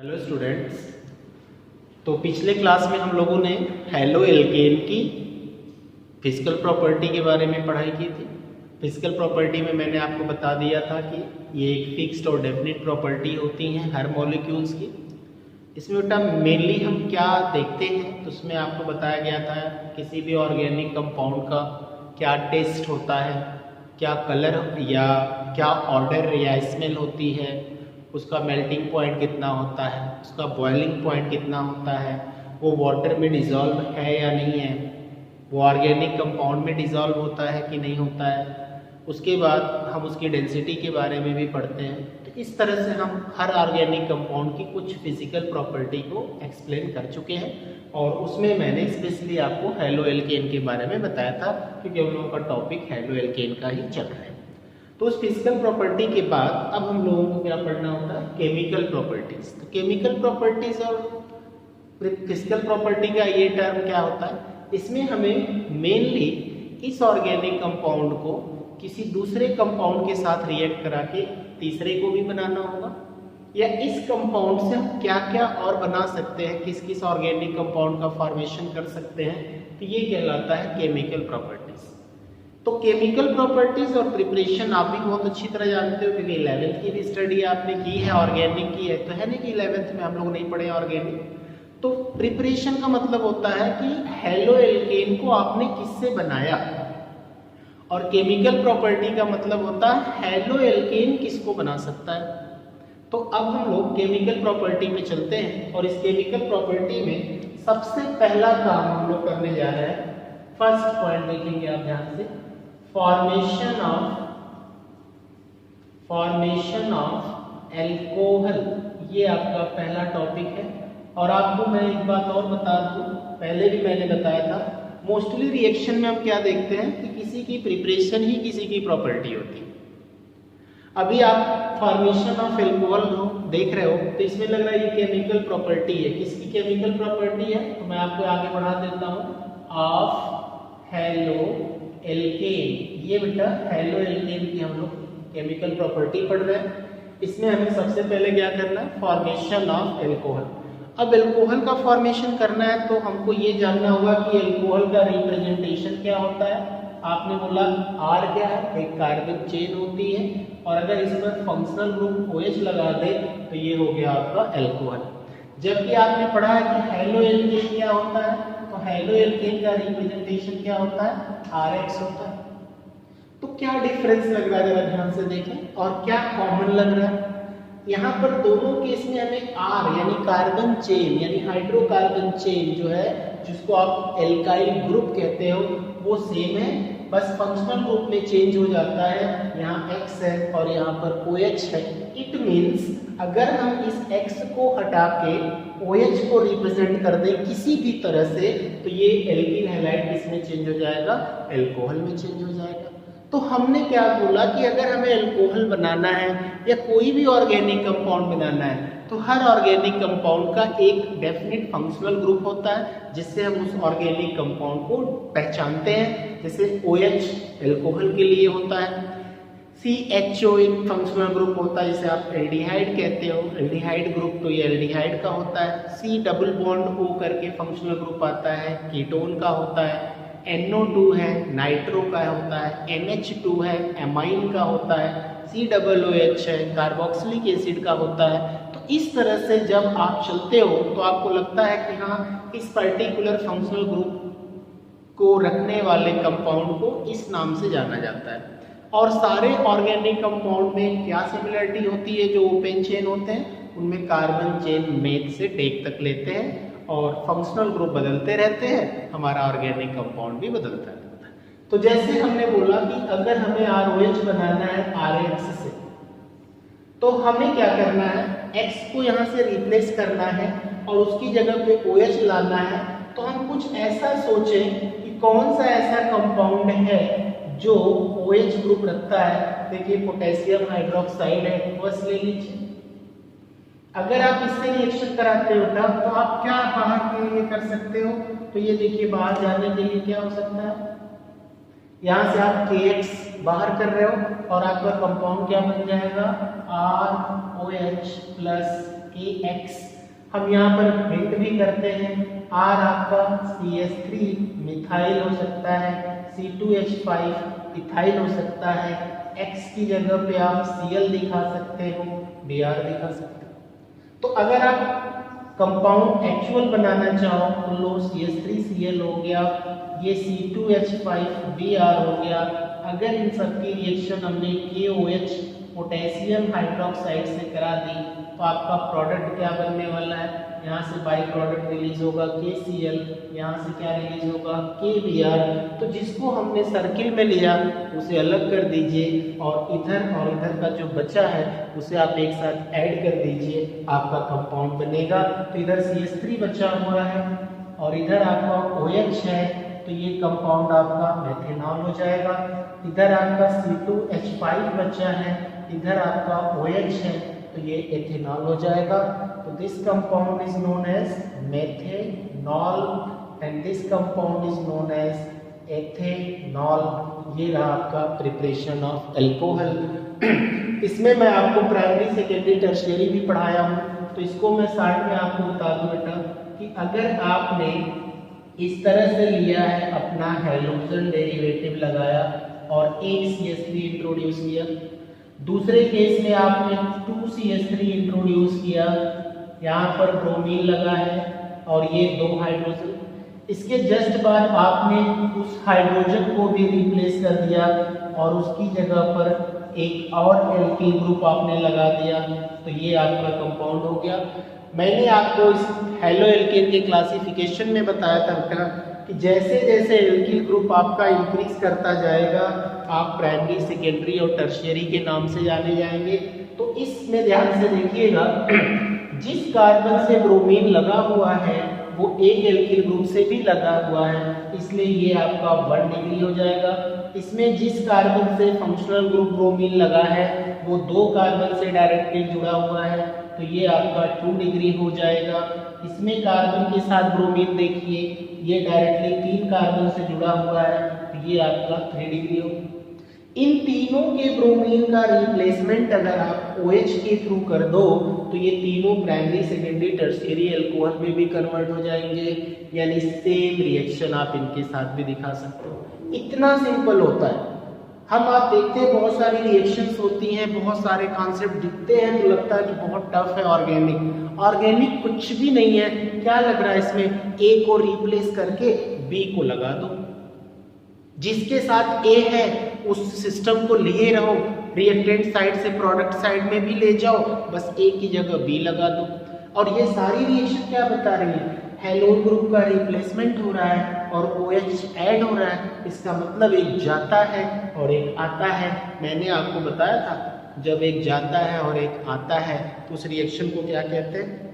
Hello students. तो पिछले class में हम लोगों ने हैलो एल्केन की फिजिकल प्रॉपर्टी के बारे में पढ़ाई की थी। फिजिकल प्रॉपर्टी में मैंने आपको बता दिया था कि ये एक फिक्स्ड और डेफिनेट प्रॉपर्टी होती हैं हर मॉलिक्यूल्स की। इसमें बेटा मेनली हम क्या देखते हैं, तो उसमें आपको बताया गया था किसी भी ऑर्गेनिक कंपाउंड का क्या टेस्ट होता है, क्या कलर या क्या ऑर्डर या स्मेल होती है, उसका मेल्टिंग पॉइंट कितना होता है, उसका बॉइलिंग पॉइंट कितना होता है, वो वाटर में डिज़ोल्व है या नहीं है, वो ऑर्गेनिक कंपाउंड में डिज़ोल्व होता है कि नहीं होता है। उसके बाद हम उसकी डेंसिटी के बारे में भी पढ़ते हैं। तो इस तरह से हम हर ऑर्गेनिक कंपाउंड की कुछ फिजिकल प्रॉपर्टी को एक्सप्लेन कर चुके हैं और उसमें मैंने स्पेशली आपको हैलो एल्केन के बारे में बताया था, क्योंकि हम लोगों का टॉपिक हैलो एल्केन का ही चल रहा है। तो उस फिजिकल प्रॉपर्टी के बाद अब हम लोगों को क्या पढ़ना होता है, केमिकल प्रॉपर्टीज। तो केमिकल प्रॉपर्टीज और फिजिकल प्रॉपर्टी का ये टर्म क्या होता है, इसमें हमें मेनली इस ऑर्गेनिक कंपाउंड को किसी दूसरे कंपाउंड के साथ रिएक्ट करा के तीसरे को भी बनाना होगा, या इस कंपाउंड से हम क्या क्या और बना सकते हैं, किस किस ऑर्गेनिक कंपाउंड का फॉर्मेशन कर सकते हैं, तो ये कहलाता है केमिकल प्रॉपर्टीज। तो केमिकल प्रॉपर्टीज और प्रिपरेशन आप भी बहुत अच्छी तरह जानते हो, क्योंकि 11th की भी स्टडी आपने की है, ऑर्गेनिक की है, तो है नहीं कि 11th में हम लोग नहीं पढ़े ऑर्गेनिक। तो प्रिपरेशन का मतलब होता है कि हैलो एल्केन को आपने किससे बनाया, और केमिकल प्रॉपर्टी का मतलब होता है हैलो एल्केन किसको बना सकता है। तो अब हम लोग केमिकल प्रॉपर्टी में चलते हैं और इस केमिकल प्रॉपर्टी में सबसे पहला काम हम लोग करने जा रहे हैं। फर्स्ट पॉइंट देखेंगे आप ध्यान से, फॉर्मेशन ऑफ एल्कोहल, ये आपका पहला टॉपिक है। और आपको मैं एक बात और बता दूं, पहले भी मैंने बताया था, मोस्टली रिएक्शन में हम क्या देखते हैं कि किसी की प्रिपरेशन ही किसी की प्रॉपर्टी होती है। अभी आप फॉर्मेशन ऑफ एल्कोहल देख रहे हो, तो इसमें लग रहा है ये केमिकल प्रॉपर्टी है। किसकी केमिकल प्रॉपर्टी है, तो मैं आपको आगे बढ़ा देता हूं, ऑफ हैलो एल्केन। ये बेटा हैलो एल्केन की हम लोग केमिकल प्रॉपर्टी पढ़ रहे हैं। इसमें हमें सबसे पहले क्या करना है, फॉर्मेशन ऑफ एल्कोहल। अब एल्कोहल का फॉर्मेशन करना है तो हमको ये जानना होगा कि एल्कोहल का रिप्रेजेंटेशन क्या होता है। आपने बोला आर क्या है, एक कार्बन चेन होती है, और अगर इसमें फंक्शनल ग्रुप OH लगा दे तो ये हो गया आपका एल्कोहल। जबकि आपने पढ़ा है कि हैलो एल्केन क्या होता है, तो हैलो एल्केन का रिप्रेजेंटेशन क्या होता है, RH होता है। तो क्या डिफरेंस लग रहा है, जरा ध्यान से देखें, और क्या कॉमन लग रहा है। यहाँ पर दोनों केस में हमें R यानी कार्बन चेन यानी हाइड्रोकार्बन चेन जो है, जिसको आप एल्काइल ग्रुप कहते हो, वो सेम है, बस फंक्शनल ग्रुप में चेंज हो जाता है। यहाँ X है और यहाँ पर OH है। इट मीन्स अगर हम इस X को हटा के OH को रिप्रेजेंट कर दें किसी भी तरह से, तो ये एल्किल हैलाइड किसमें चेंज हो जाएगा, एल्कोहल में चेंज हो जाएगा। तो हमने क्या बोला कि अगर हमें एल्कोहल बनाना है या कोई भी ऑर्गेनिक कंपाउंड बनाना है, तो हर ऑर्गेनिक कंपाउंड का एक डेफिनेट फंक्शनल ग्रुप होता है, जिससे हम उस ऑर्गेनिक कंपाउंड को पहचानते हैं। जैसे OH एल्कोहल के लिए होता है, CHO एक फंक्शनल ग्रुप होता है जिसे आप एल्डिहाइड कहते हो, एल्डिहाइड ग्रुप तो ये एल्डिहाइड का होता है। C डबल बॉन्ड O करके फंक्शनल ग्रुप आता है, कीटोन का होता है। NO2 है, नाइट्रो का होता है। NH2 है, एमाइन का होता है। COOH है, कार्बोक्सिलिक एसिड का होता है। तो इस तरह से जब आप चलते हो तो आपको लगता है कि हाँ, इस पर्टिकुलर फंक्शनल ग्रुप को रखने वाले कंपाउंड को इस नाम से जाना जाता है। और सारे ऑर्गेनिक कंपाउंड में क्या सिमिलरिटी होती है, जो ओपन चेन होते हैं उनमें कार्बन चेन मेथ से टेक तक लेते हैं, और फंक्शनल ग्रुप बदलते रहते हैं, हमारा ऑर्गेनिक कंपाउंड भी बदलता रहता है। तो जैसे हमने बोला कि अगर हमें ROH बनाना है RH से, तो हमें क्या करना है, X को यहाँ से रिप्लेस करना है और उसकी जगह पे OH लाना है। तो हम कुछ ऐसा सोचें कि कौन सा ऐसा कंपाउंड है जो OH ग्रुप रखता है। देखिए पोटेशियम हाइड्रोक्साइड है, बस ले लीजिए। अगर आप इससे रिएक्शन कराते हो तब तो आप क्या बाहर के लिए कर सकते हो, तो ये देखिए बाहर जाने के लिए क्या हो सकता है, यहाँ से आप KX बाहर कर रहे हो और आपका कंपाउंड क्या बन जाएगा, ROH प्लस KX। हम यहाँ पर हिंट भी करते हैं, R आपका CH3 मिथाइल हो सकता है, C2H5 इथाइल हो सकता है, X की जगह पे आप Cl दिखा सकते हो, Br दिखा सकते हो। तो अगर आप कंपाउंड एक्चुअल बनाना चाहो तो लो CH3Cl हो गया, ये C2H5Br हो गया। अगर इन सब की रिएक्शन हमने KOH पोटेशियम हाइड्रोक्साइड से करा दी तो आपका प्रोडक्ट क्या बनने वाला है, यहाँ से बाई प्रोडक्ट रिलीज होगा KCl, यहाँ से क्या रिलीज होगा KBr। तो जिसको हमने सर्किल में लिया उसे अलग कर दीजिए और इधर का जो बचा है उसे आप एक साथ ऐड कर दीजिए, आपका कंपाउंड बनेगा। तो इधर CH3 बचा हुआ है और इधर आपका OH है, तो ये कंपाउंड आपका मेथेनॉल हो जाएगा। इधर आपका C2H5 बचा है, इधर आपका OH है, तो ये एथेनॉल हो जाएगा। तो this compound is known as methanol and this compound is known as ethanol. ये रहा आपका प्रिपरेशन ऑफ अल्कोहल। इसमें मैं आपको प्राइमरी सेकेंडरी टर्शियरी भी पढ़ाया हूँ, तो इसको मैं साइड में आपको बता दूं बेटा कि अगर आपने इस तरह से लिया है, अपना हैलोजन डेरिवेटिव लगाया और एक CH3 इंट्रोड्यूस किया, दूसरे केस में आपने 2CH3 इंट्रोड्यूस किया, यहाँ पर ब्रोमीन लगा है और ये 2 हाइड्रोजन, इसके जस्ट बाद आपने उस हाइड्रोजन को भी रिप्लेस कर दिया और उसकी जगह पर एक और एल्किल ग्रुप आपने लगा दिया, तो ये आपका कंपाउंड हो गया। मैंने आपको इस हेलो एल्केन के क्लासिफिकेशन में बताया था बेटा कि जैसे जैसे एल्किल ग्रुप आपका इंक्रीज करता जाएगा आप प्राइमरी सेकेंडरी और टर्शियरी के नाम से जाने जाएंगे। तो इसमें ध्यान से देखिएगा, जिस कार्बन से ब्रोमीन लगा हुआ है वो एक एल्किल ग्रुप से भी लगा हुआ है, इसलिए ये आपका 1 डिग्री हो जाएगा। इसमें जिस कार्बन से फंक्शनल ग्रुप ब्रोमीन लगा है वो 2 कार्बन से डायरेक्टली जुड़ा हुआ है, तो ये आपका 2 डिग्री हो जाएगा। इसमें कार्बन के साथ ब्रोमीन देखिए, ये डायरेक्टली 3 कार्बन से जुड़ा हुआ है, तो ये आपका 3 डिग्री हो। इन तीनों के ब्रोमीन का रिप्लेसमेंट अगर आप OH के थ्रू कर दो तो ये तीनों प्राइमरी सेकेंडरी टर्शियरी अल्कोहल में भी कन्वर्ट हो जाएंगे, यानी सेम रिएक्शन आप इनके साथ भी दिखा सकते हो। इतना सिंपल होता है। हम आप देखते हैं बहुत सारी रिएक्शंस होती हैं, बहुत सारे कॉन्सेप्ट दिखते हैं तो लगता है कि बहुत टफ है। ऑर्गेनिक कुछ भी नहीं है। क्या लग रहा है इसमें, A को रिप्लेस करके B को लगा दो, जिसके साथ A है उस सिस्टम को लिए रहो, रिएक्टेंट साइड से प्रोडक्ट साइड में भी ले जाओ, बस A की जगह B लगा दो। और ये सारी रिएक्शन क्या बता रही है, हैलोन ग्रुप का रिप्लेसमेंट हो रहा है और OH ऐड हो रहा है। इसका मतलब एक जाता है और एक आता है। मैंने आपको बताया था जब एक जाता है और एक आता है तो उस रिएक्शन को क्या कहते हैं,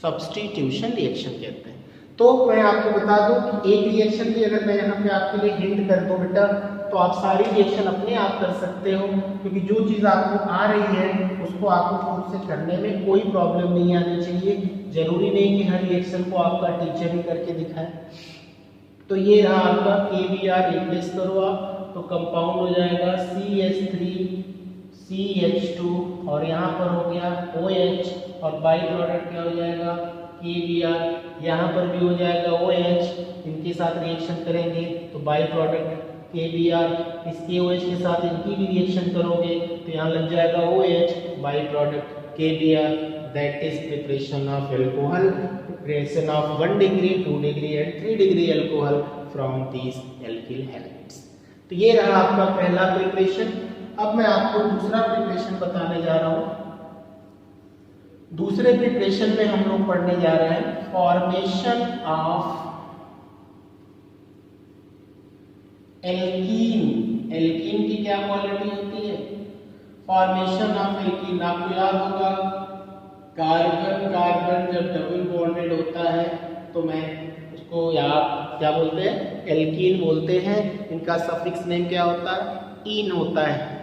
सब्स्टिट्यूशन रिएक्शन कहते हैं। तो मैं आपको बता दूं कि एक रिएक्शन की अगर मैं यहाँ पे आपके लिए हिंट कर दूं बेटा, तो आप सारी रिएक्शन अपने आप कर सकते हो, क्योंकि जो चीज़ आपको आ रही है उसको आपको खुद से करने में कोई प्रॉब्लम नहीं आनी चाहिए। जरूरी नहीं कि हर रिएक्शन को आपका टीचर ही करके दिखाए। तो ये रहा आपका KBr, रिप्लेस करो आप तो कंपाउंड हो जाएगा CH3CH2 और यहाँ पर हो गया OH और बाई प्रोडक्ट क्या हो जाएगा KBr, यहाँ पर भी हो जाएगा OH। इनके साथ रिएक्शन करेंगे तो बाई प्रोडक्ट KBr, इसके OH के साथ इनकी भी रिएक्शन करोगे तो यहाँ लग जाएगा OH, by product KBr। That is preparation of alcohol, preparation of 1 degree 2 degree and 3 degree alcohol from these alkyl halides. तो ये रहा आपका पहला प्रिपरेशन। अब मैं आपको दूसरा प्रिपरेशन बताने जा रहा हूँ। दूसरे प्रिपरेशन में हम लोग पढ़ने जा रहे हैं फॉर्मेशन ऑफ एल्कीन। एल्कीन की क्या क्वालिटी होती है, फॉर्मेशन ऑफ एल्कीन। आपको याद होगा कार्बन कार्बन जब डबल बॉन्डेड होता है तो मैं उसको यहाँ क्या बोलते हैं, एल्कीन बोलते हैं। इनका सफिक्स नेम क्या होता है, ईन होता है।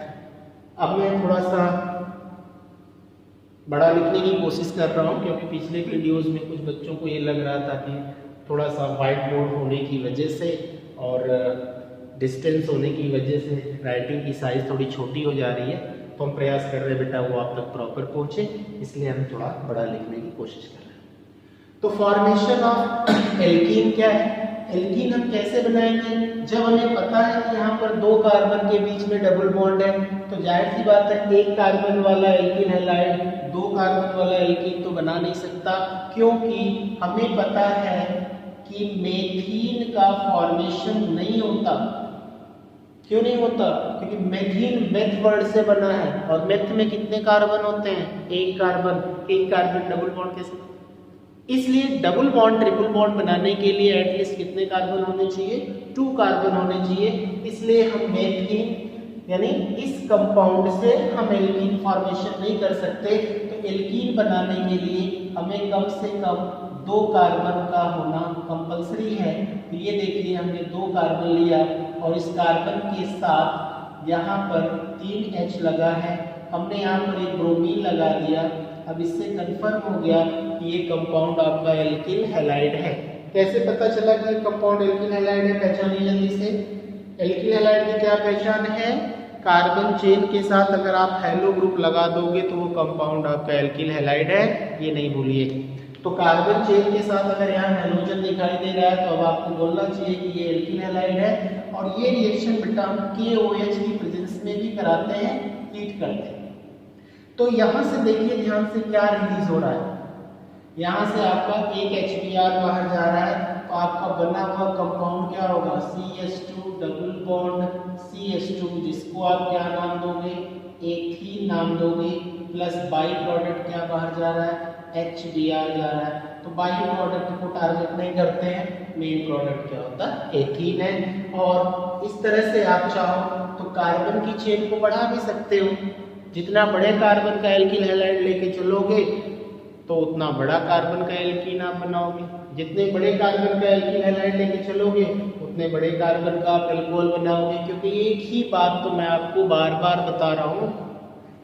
अब मैं थोड़ा सा बड़ा लिखने की कोशिश कर रहा हूँ, क्योंकि पिछले वीडियोस में कुछ बच्चों को ये लग रहा था कि थोड़ा सा वाइट बोर्ड होने की वजह से और डिस्टेंस होने की वजह से राइटिंग की साइज़ थोड़ी छोटी हो जा रही है। तो हम प्रयास कर रहे हैं बेटा वो आप तक प्रॉपर पहुंचे, इसलिए हम थोड़ा बड़ा लिखने की कोशिश कर रहे हैं। तो फॉर्मेशन ऑफ एल्कीन क्या है? एल्कीन हम कैसे बनाएंगे? जब हमें पता है कि यहाँ पर दो कार्बन के बीच में डबल बॉन्ड है, तो जाहिर सी बात है एक कार्बन वाला एल्कीन हैलाइड दो कार्बन वाला एल्कीन तो बना नहीं सकता, क्योंकि हमें पता है कि मेथीन का फॉर्मेशन नहीं होता। क्यों नहीं होता? क्योंकि मेथीन मेथ वर्ड से बना है, और मेथ में कितने कार्बन होते हैं? एक कार्बन डबल बॉन्ड कैसे? इसलिए डबल बॉन्ड ट्रिपल बॉन्ड बनाने के लिए एटलीस्ट कितने कार्बन होने चाहिए? 2 कार्बन होने चाहिए। इसलिए हम मेथीन यानी इस कंपाउंड से हम एल्कीन फॉर्मेशन नहीं कर सकते। तो एल्कीन बनाने के लिए हमें कम से कम 2 कार्बन का होना कंपलसरी है। तो ये देखिए हमने 2 कार्बन लिया और इस कार्बन के साथ यहाँ पर 3H लगा है, हमने यहाँ पर एक ब्रोमीन लगा दिया। अब इससे कंफर्म हो गया कि ये कंपाउंड आपका एल्किल हैलाइड है। कैसे पता चला कि ये कंपाउंड एल्किल हैलाइड है? पहचानिए जल्दी से। एल्किल हैलाइड की क्या पहचान है? कार्बन चेन के साथ अगर आप हेलो ग्रुप लगा दोगे तो वो कंपाउंड आपका एल्किल हैलाइड है, ये नहीं भूलिए। तो कार्बन चेन के साथ अगर यहाँ हाइड्रोजन दिखाई दे रहा है तो अब आपको बोलना चाहिए कि ये एल्किल हैलाइड है। और ये रिएक्शन बेटा हम KOH की प्रेजेंस में भी कराते हैं, हीट करते हैं। तो यहाँ से देखिए ध्यान से क्या रिलीज हो रहा है। यहाँ से आपका एक HBr बाहर जा रहा है, तो आपका बना हुआ कंपाउंड क्या होगा? CH2 डबल बॉन्ड CH2, जिसको आप क्या नाम दोगे? एथीन नाम दोगे, प्लस बाई प्रोडक्ट क्या बाहर जा रहा है? HBr जा रहा है। तो बाई प्रोडक्ट को टारगेट नहीं करते हैं, मेन प्रोडक्ट क्या होता है? एथीन है। और इस तरह से आप चाहो तो कार्बन की चेन को बढ़ा भी सकते हो। जितना बड़े कार्बन का एल्किल हैलाइड लेके चलोगे तो उतना बड़ा कार्बन का एल्कीन आप बनाओगे। जितने बड़े कार्बन का एल्किल हैलाइड लेके चलोगे उतने बड़े कार्बन का आप एल्कोहल बनाओगे। क्योंकि एक ही बात तो मैं आपको बार बार बता रहा हूँ,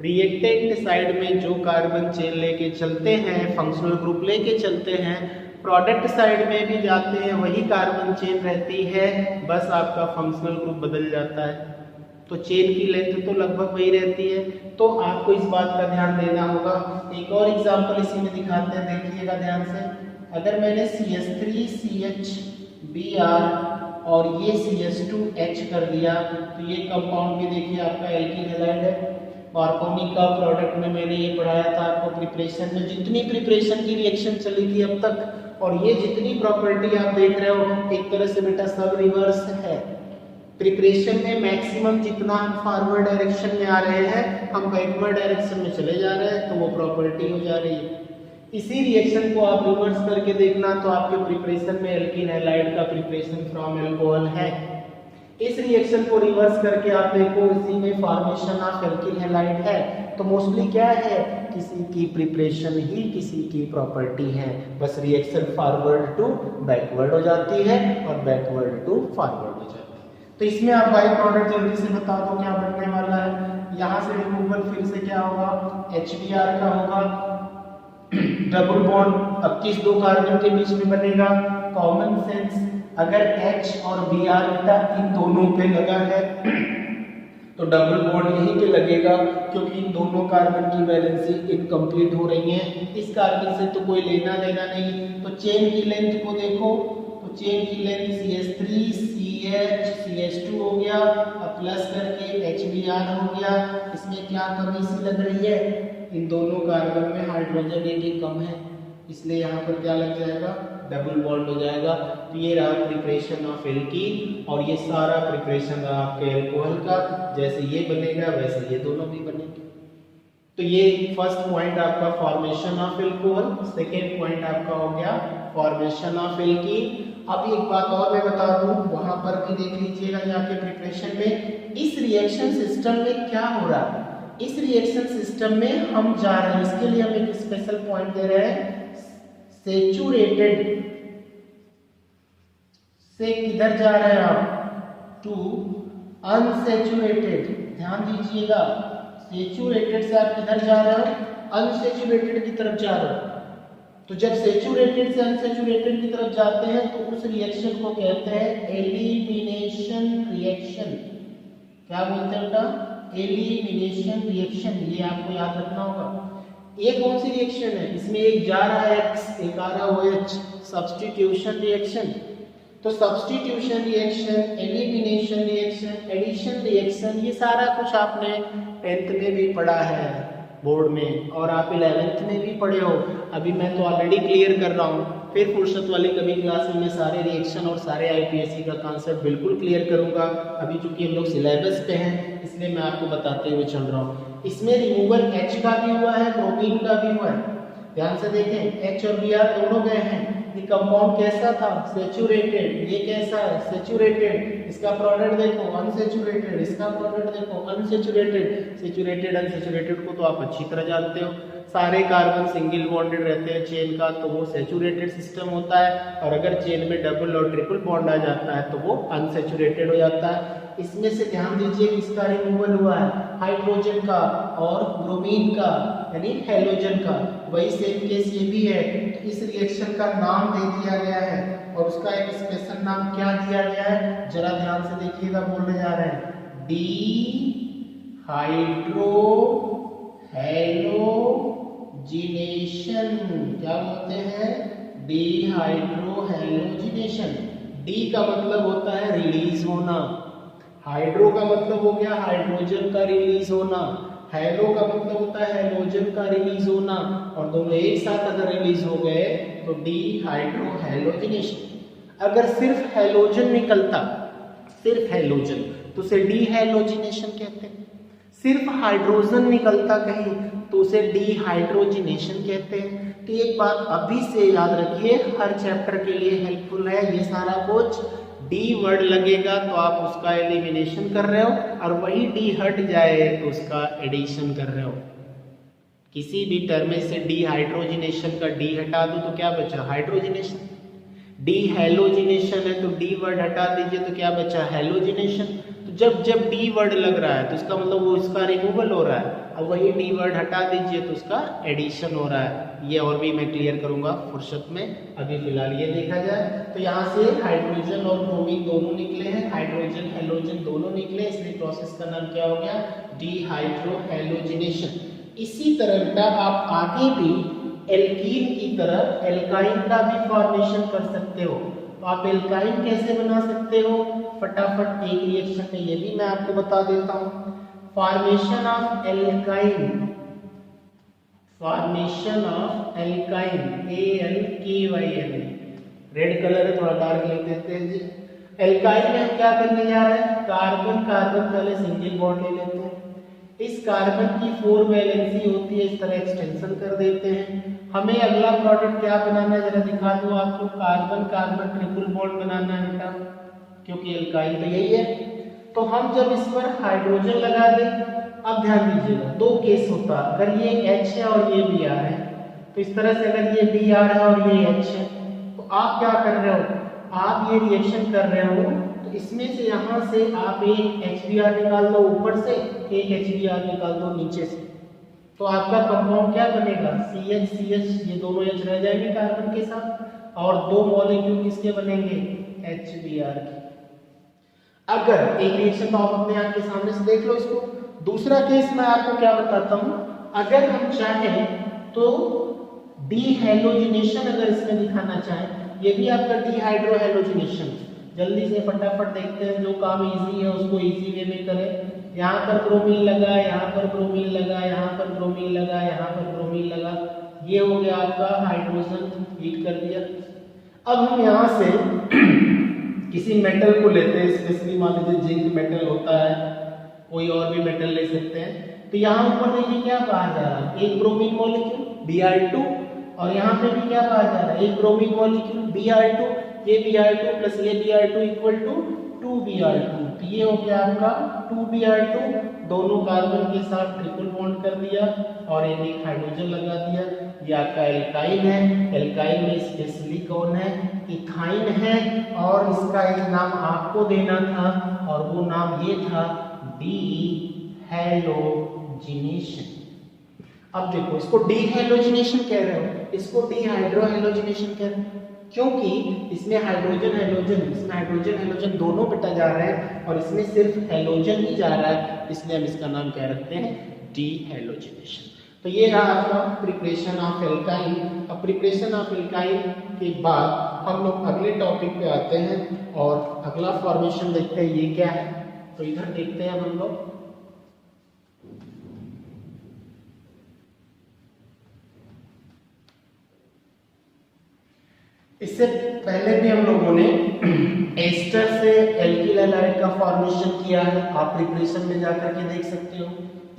रिएक्टेंट साइड में जो कार्बन चेन लेके चलते हैं, फंक्शनल ग्रुप लेके चलते हैं, प्रोडक्ट साइड में भी जाते हैं वही कार्बन चेन रहती है, बस आपका फंक्शनल ग्रुप बदल जाता है। तो चेन की लेंथ तो लगभग वही रहती है। तो आपको इस बात का ध्यान देना होगा। एक और एग्जांपल इसी में दिखाते हैं, देखिएगा ध्यान से। अगर मैंने CH3CHBr और ये CH2H कर दिया तो ये कंपाउंड भी देखिए आपका एल्किल हैलाइड है। ऑर्गेनिक का प्रोडक्ट में मैंने ये पढ़ाया था आपको प्रिपरेशन में, जितनी प्रिपरेशन की रिएक्शन चली थी अब तक, और ये जितनी प्रॉपर्टी आप देख रहे हो एक तरह से बेटा सब रिवर्स है। प्रिपरेशन में मैक्सिमम जितना हम फॉरवर्ड डायरेक्शन में आ रहे हैं, हम बैकवर्ड डायरेक्शन में चले जा रहे हैं, तो वो प्रॉपर्टी हो जा रही है। इसी रिएक्शन को आप रिवर्स करके देखना तो आपके प्रिपरेशन में एल्कीन हैलाइड का प्रिपरेशन फ्रॉम एल्कोहल है। इस रिएक्शन को रिवर्स करके आप देखो, इसी में फॉर्मेशन ऑफ एल्कीन हैलाइड है। तो मोस्टली क्या है, किसी की प्रिपरेशन ही किसी की प्रॉपर्टी है, बस रिएक्शन फॉरवर्ड टू बैकवर्ड हो जाती है और बैकवर्ड टू फॉरवर्ड हो जाती है। तो इसमें आप बाई प्रोडक्ट जल्दी से बता दो क्या बनने वाला है। यहाँ से रिमूवल फिर से क्या होगा? HBr का होगा, डबल बॉन्ड अब किस 2 कार्बन के बीच में बनेगा? कॉमन सेंस, अगर H और Br बेटा इन दोनों पे लगा है तो डबल बॉन्ड यहीं पे लगेगा, क्योंकि इन दोनों कार्बन की वैलेंसी इनकम्प्लीट हो रही है। इस कार्बन से तो कोई लेना देना नहीं। तो चेन की लेंथ को देखो, तो चेन की लेंथ CH3CH CH2 हो गया, अब प्लस करके HBr हो गया। इसमें क्या कमी सी लग रही है? इन दोनों कार्बन में हाइड्रोजन एक कम है, इसलिए यहाँ पर क्या लग जाएगा? डबल बॉन्ड हो जाएगा। तो ये रहा प्रिपरेशन ऑफ एल्कीन, और ये सारा प्रिपरेशन रहा आपके एल्कोहल का। जैसे ये बनेगा वैसे ये दोनों भी बनेंगे। तो ये फर्स्ट पॉइंट आपका formation of alcohol, second point आपका हो गया फॉर्मेशन ऑफ एल्कीन। अब एक बात और मैं बता दूं, वहां पर भी देख लीजिएगा जाके प्रिपरेशन में इस रिएक्शन सिस्टम में क्या हो रहा है। इस रिएक्शन सिस्टम में हम जा रहे हैं, इसके लिए हम एक स्पेशल पॉइंट दे रहे हैं, सेचुरेटेड से किधर जा रहे हैं आप? To unsaturated. ध्यान दीजिएगा, सेचुरेटेड से आप किधर जा रहे हो? अनसेचुरेटेड की तरफ जा रहे हो। तो जब सेचुरेटेड से अनसेचुरेटेड की तरफ जाते हैं तो उस रिएक्शन को कहते हैं एलिमिनेशन रिएक्शन। क्या बोलते हैं बेटा? एलिमिनेशन रिएक्शन, ये आपको याद रखना होगा। ये कौन सी रिएक्शन है, इसमें एक जा रहा है X, एक आ रहा है OH, सब्स्टिट्यूशन रिएक्शन। तो substitution reaction, elimination reaction, addition reaction, ये सारा कुछ आपने 10th में भी पढ़ा है बोर्ड में, और आप 11th में भी पढ़े हो। अभी मैं तो ऑलरेडी क्लियर कर रहा हूँ, फिर फुर्सत वाली कभी क्लास में मैं सारे रिएक्शन और सारे आईपीएससी का कॉन्सेप्ट बिल्कुल क्लियर करूंगा। अभी चूंकि हम लोग सिलेबस पे हैं इसलिए मैं आपको बताते हुए चल रहा हूँ। इसमें रिमूवल H का भी हुआ है, ब्रोमीन का भी हुआ है। ध्यान से देखें, H और Br दोनों गए हैं। ये कंपाउंड कैसा था, सेचुरेटेड। ये कैसा है, सेचुरेटेड। इसका प्रोडक्ट देखो अनसेचुरेटेड, इसका प्रोडक्ट देखो अनसेचुरेटेड। सेचुरेटेड अनसेचुरेटेड को तो आप अच्छी तरह जानते हो। सारे कार्बन सिंगल बॉन्डेड रहते हैं चेन का, तो वो सेचुरेटेड सिस्टम होता है, और अगर चेन में डबल और ट्रिपल बॉन्ड आ जाता है तो वो अनसेचुरेटेड हो जाता है। इसमें से ध्यान दीजिए किसका रिमूवल हुआ है, हाइड्रोजन का और ब्रोमीन का, यानी हैलोजन का। वही सेम केस ये भी है। तो इस रिएक्शन का नाम दे दिया गया है, और उसका एक स्पेशल नाम क्या दिया गया है, जरा ध्यान से देखिएगा, बोलने जा रहे हैं डी हाइड्रो हैलोजिनेशन। क्या बोलते हैं, डिहाइड्रो हैलोजिनेशन। डी का मतलब होता है रिलीज होना, हाइड्रो का मतलब हो गया हाइड्रोजन का रिलीज होना, हैलो का मतलब होता है हैलोजन का रिलीज होना, और दोनों एक साथ अगर रिलीज हो गए तो डिहाइड्रो हैलोजिनेशन। अगर सिर्फ हैलोजन निकलता, सिर्फ हैलोजन, तो उसे डिहैलोजिनेशन कहते हैं। सिर्फ हाइड्रोजन निकलता कहीं तो उसे डिहाइड्रोजिनेशन कहते हैं। तो एक बात अभी से याद रखिए, हर चैप्टर के लिए हेल्पफुल है ये सारा कुछ। डी वर्ड लगेगा तो आप उसका एलिमिनेशन कर रहे हो, और वही डी हट जाए तो उसका एडिशन कर रहे हो। किसी भी टर्म में से डिहाइड्रोजिनेशन का डी हटा दो तो क्या बचा, हाइड्रोजिनेशन। डिहैलोजिनेशन है तो डी वर्ड हटा दीजिए तो क्या बचा, हैलोजिनेशन। तो जब जब डी वर्ड लग रहा है तो इसका मतलब वो इसका रिमूवल हो रहा है, अब वही डी वर्ड हटा दीजिए तो उसका एडिशन हो रहा है। ये और भी मैं क्लियर करूंगा फुर्सत में, अभी फिलहाल ये देखा जाए। तो यहाँ से हाइड्रोजन और ब्रोमीन दोनों निकले हैं, हाइड्रोजन हैलोजन दोनों निकले, इसलिए प्रोसेस का नाम क्या हो गया, डिहाइड्रो हैलोजिनेशन। इसी तरह बेटा आप आगे भी एल्कीन की तरह एल्काइन का भी फॉर्मेशन कर सकते हो। तो आप एल्काइन कैसे बना सकते हो, फटाफट एक रिएक्शन में ये भी मैं आपको बता देता हूँ। Formation of alkyne, formation of alkyne, ALKYN, red colour है थोड़ा डार्क लिख देते हैं जी। एल्काइन में हम क्या करने जा रहे हैं, कार्बन कार्बन पहले सिंगल बॉन्ड ले लेते हैं, इस कार्बन की 4 वैलेंसी होती है, इस तरह एक्सटेंशन कर देते हैं। हमें अगला प्रोडक्ट क्या बनाना है, जरा दिखा दूं आपको, कार्बन कार्बन ट्रिपल बॉन्ड बनाना है बेटा, क्योंकि एल्काइन तो यही है। तो हम जब इस पर हाइड्रोजन लगा दें, अब ध्यान दीजिएगा दो केस होता है, अगर ये H है और ये Br है, तो इस तरह से अगर ये Br है और ये H है, तो आप क्या कर रहे हो, आप ये रिएक्शन कर रहे हो, तो इसमें से यहाँ से आप एक HBr निकाल दो ऊपर से, एक HBr निकाल दो नीचे से, तो आपका कंपाउंड क्या बनेगा, CH ये दोनों H रह जाएंगे कार्बन के साथ, और दो मॉलिक्यूल किसके बनेंगे, HBr के। अगर एक रिएक्शन तो आप अपने आंख के सामने से देख लो इसको। दूसरा केस मैं आपको क्या बताता हूं, अगर हम चाहें तो डीहैलोजिनेशन अगर इसमें दिखाना चाहें, ये भी आपका डीहाइड्रोहैलोजिनेशन। जल्दी से फटाफट देखते हैं, जो काम इजी है उसको इजी वे में करें। यहाँ पर ब्रोमीन लगा, यहाँ पर ब्रोमीन लगा, यहाँ पर ब्रोमीन लगा, यहाँ पर ब्रोमीन लगा, ये हो गया आपका हाइड्रोजन, हीट कर दिया। अब हम यहाँ से किसी मेटल को लेते हैं, स्पेशली मान लीजिए जिंक मेटल होता है, कोई और भी मेटल ले सकते हैं। तो यहाँ ऊपर देखिए क्या कहा जा रहा है, एक ब्रोमीन मॉलिक्यूल Br2, और यहाँ पे भी क्या कहा जा रहा है, एक ब्रोमीन मॉलिक्यूल Br2, ये Br2 प्लस ये Br2 इक्वल टू 2Br2। तो ये हो गया आपका 2Br2, दोनों कार्बन के साथ ट्रिपल बॉन्ड कर दिया और एक हाइड्रोजन लगा दिया। ये आपका एल्काइन है। एल्काइन में स्पेशली कौन है, इथाइन है, और इसका एक नाम आपको देना था, और वो नाम ये था डीहैलोजिनेशन। अब देखो, इसको डीहैलोजिनेशन कह रहे हो, इसको डीहाइड्रोहैलोजिनेशन कह रहे हो। क्योंकि इसमें हाइड्रोजन हाइड्रोजन दोनों बेटा जा रहे हैं और इसमें सिर्फ हैलोजन ही जा रहा है, इसलिए हम इसका नाम क्या रखते हैं, डीहैलोजिनेशन। तो ये रहा आपका प्रिपरेशन ऑफ एल्काइन। अब प्रिपरेशन ऑफ एल्काइन के बाद हम लोग अगले टॉपिक पे आते हैं और अगला फॉर्मेशन देखते हैं ये क्या है। तो इधर देखते हैं हम लोग, इससे पहले भी हम लोगों ने एस्टर से एल्किल हैलाइड का फॉर्मेशन किया है, आप प्रिपरेशन में जाकर के देख सकते हो।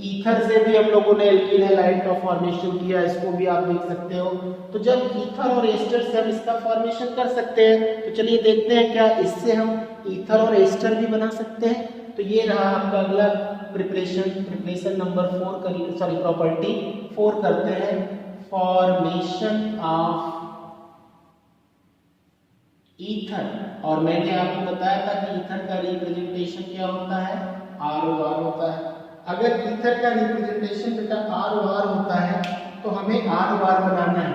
ईथर से भी हम लोगों ने एल्किल हैलाइड का फॉर्मेशन किया, इसको भी आप देख सकते हो। तो जब ईथर और एस्टर से हम इसका फॉर्मेशन कर सकते हैं, तो चलिए देखते हैं क्या इससे हम ईथर और एस्टर भी बना सकते हैं। तो ये रहा आपका अगला प्रिपरेशन नंबर 4 प्रॉपर्टी 4 करते हैं, फॉर्मेशन ऑफ ईथर। और मैंने आपको बताया था कि ईथर का रिप्रेजेंटेशन क्या होता है, ROR होता है। अगर ईथर का रिप्रेजेंटेशन बेटा ROR होता है तो हमें ROR बनाना है।